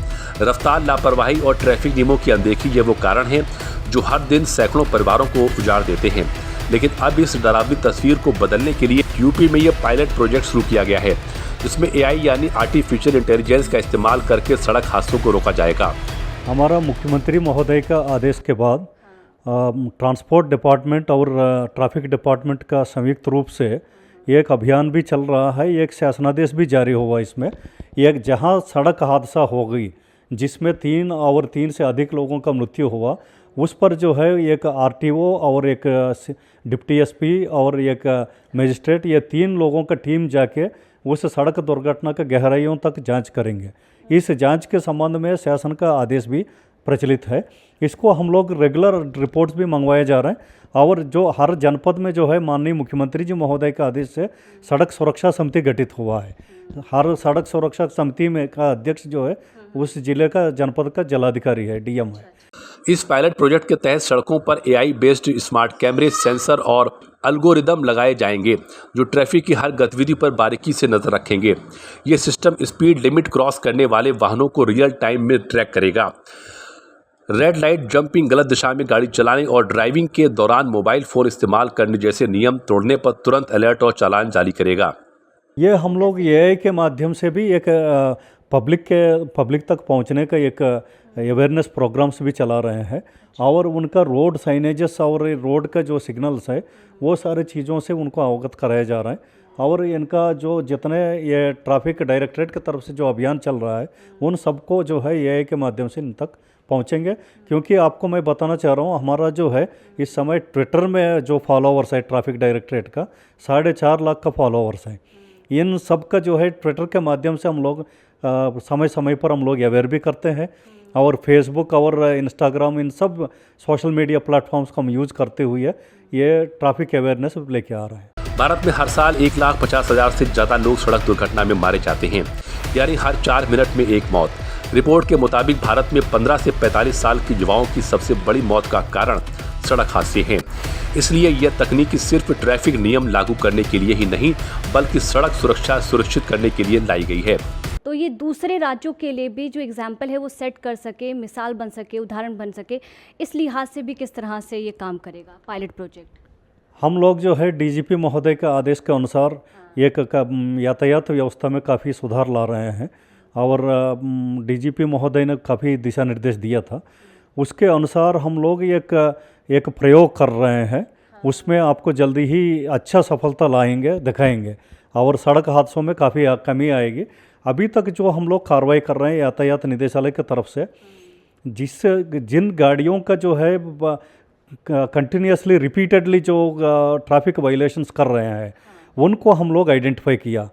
रफ्तार, लापरवाही और ट्रैफिक नियमों की अनदेखी ये वो कारण हैं जो हर दिन सैकड़ों परिवारों को उजाड़ देते हैं। लेकिन अब इस डरावनी तस्वीर को बदलने के लिए यूपी में यह पायलट प्रोजेक्ट शुरू किया गया है, जिसमें AI यानी आर्टिफिशियल इंटेलिजेंस का इस्तेमाल करके सड़क हादसों को रोका जाएगा। हमारा मुख्यमंत्री महोदय का आदेश के बाद ट्रांसपोर्ट डिपार्टमेंट और ट्रैफिक डिपार्टमेंट का संयुक्त रूप से एक अभियान भी चल रहा है। एक शासनादेश भी जारी हुआ इसमें। एक जहां सड़क हादसा हो गई जिसमें 3 और 3 से अधिक लोगों का मृत्यु हुआ, उस पर जो है एक RTO और एक डिप्टी SP और एक मजिस्ट्रेट, ये 3 लोगों का टीम जाके उस सड़क दुर्घटना के गहराइयों तक जांच करेंगे। इस जांच के संबंध में शासन का आदेश भी प्रचलित है। इसको हम लोग रेगुलर रिपोर्ट्स भी मंगवाए जा रहे हैं और जो हर जनपद में जो है माननीय मुख्यमंत्री जी महोदय के आदेश से सड़क सुरक्षा समिति गठित हुआ है। हर सड़क सुरक्षा समिति में का अध्यक्ष जो है उस जिले का, जनपद का जिलाधिकारी है, DM है। इस पायलट प्रोजेक्ट के तहत सड़कों पर AI बेस्ड स्मार्ट कैमरे, सेंसर और एल्गोरिदम लगाए जाएंगे जो ट्रैफिक की हर गतिविधि पर बारीकी से नजर रखेंगे। ये सिस्टम स्पीड लिमिट क्रॉस करने वाले वाहनों को रियल टाइम में ट्रैक करेगा। रेड लाइट, जंपिंग, गलत दिशा में गाड़ी चलाने और ड्राइविंग के दौरान मोबाइल फोन इस्तेमाल करने जैसे नियम तोड़ने पर तुरंत अलर्ट और चालान जारी करेगा। ये हम लोग AI के माध्यम से भी एक पब्लिक तक पहुंचने का एक अवेयरनेस प्रोग्राम्स भी चला रहे हैं और उनका रोड साइनेजेस और रोड का जो सिग्नल्स है वो सारे चीज़ों से उनको अवगत कराया जा रहा है। और इनका जो जितने ये ट्रैफिक डायरेक्टरेट की तरफ से जो अभियान चल रहा है उन सबको जो है AI के माध्यम से इन तक पहुंचेंगे। क्योंकि आपको मैं बताना चाह रहा हूं, हमारा जो है इस समय ट्विटर में जो फॉलोअर्स है ट्रैफिक डायरेक्टरेट का 4.5 लाख का फॉलोअर्स है। इन सब का जो है ट्विटर के माध्यम से हम लोग समय समय पर हम लोग अवेयर भी करते हैं और फेसबुक और इंस्टाग्राम इन सब सोशल मीडिया प्लेटफॉर्म्स का हम यूज़ करते हुए ये ट्रैफिक अवेयरनेस लेके आ रहे हैं। भारत में हर साल 1,50,000 से ज़्यादा लोग सड़क दुर्घटना में मारे जाते हैं, यानी हर 4 मिनट में एक मौत। रिपोर्ट के मुताबिक भारत में 15 से 45 साल के युवाओं की सबसे बड़ी मौत का कारण सड़क हादसे हैं। इसलिए यह तकनीक सिर्फ ट्रैफिक नियम लागू करने के लिए ही नहीं बल्कि सड़क सुरक्षा सुनिश्चित करने के लिए लाई गई है। तो ये दूसरे राज्यों के लिए भी जो एग्जाम्पल है वो सेट कर सके, मिसाल बन सके, उदाहरण बन सके, इस लिहाज से भी किस तरह से ये काम करेगा पायलट प्रोजेक्ट? हम लोग जो है डीजीपी महोदय के आदेश के अनुसार एक यातायात व्यवस्था में काफ़ी सुधार ला रहे हैं और डीजीपी महोदय ने काफ़ी दिशा निर्देश दिया था, उसके अनुसार हम लोग एक प्रयोग कर रहे हैं। उसमें आपको जल्दी ही अच्छा सफलता लाएंगे, दिखाएंगे और सड़क हादसों में काफ़ी कमी आएगी। अभी तक जो हम लोग कार्रवाई कर रहे हैं यातायात निदेशालय की तरफ से, जिससे जिन गाड़ियों का जो है कंटिन्यूसली रिपीटेडली जो ट्रैफिक वायलेशंस कर रहे हैं उनको हम लोग आइडेंटिफाई किया,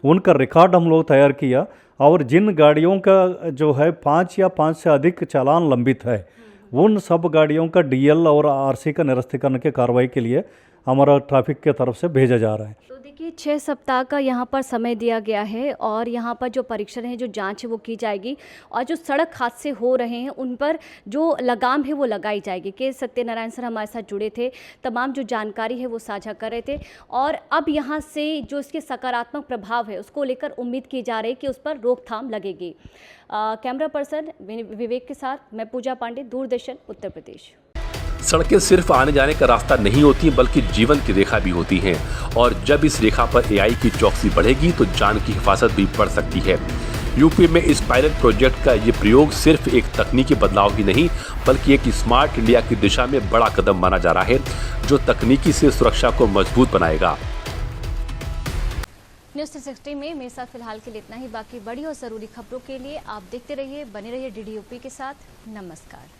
उनका रिकॉर्ड हम लोग तैयार किया और जिन गाड़ियों का जो है 5 या 5 से अधिक चालान लंबित है उन सब गाड़ियों का डीएल और आरसी का निरस्तीकरण के कार्रवाई के लिए हमारा ट्रैफिक के तरफ से भेजा जा रहा है। तो देखिए 6 सप्ताह का यहाँ पर समय दिया गया है और यहाँ पर जो परीक्षण है, जो जांच है वो की जाएगी और जो सड़क हादसे हो रहे हैं उन पर जो लगाम है वो लगाई जाएगी। के सत्यनारायण सर हमारे साथ जुड़े थे, तमाम जो जानकारी है वो साझा कर रहे थे और अब यहाँ से जो इसके सकारात्मक प्रभाव है उसको लेकर उम्मीद की जा रही है कि उस पर रोकथाम लगेगी। कैमरा पर्सन विवेक के साथ मैं पूजा पांडे, दूरदर्शन उत्तर प्रदेश। सड़कें सिर्फ आने जाने का रास्ता नहीं होती बल्कि जीवन की रेखा भी होती हैं और जब इस रेखा पर एआई की चौकसी बढ़ेगी तो जान की हिफाजत भी बढ़ सकती है। यूपी में इस पायलट प्रोजेक्ट का ये प्रयोग सिर्फ एक तकनीकी बदलाव ही नहीं बल्कि एक स्मार्ट इंडिया की दिशा में बड़ा कदम माना जा रहा है जो तकनीकी से सुरक्षा को मजबूत बनाएगा। न्यूज़ 360 में मेरे साथ फिलहाल के लिए इतना ही। बाकी बड़ी और जरूरी खबरों के लिए आप देखते रहिए, बने रहिए DD यूपी के साथ। नमस्कार।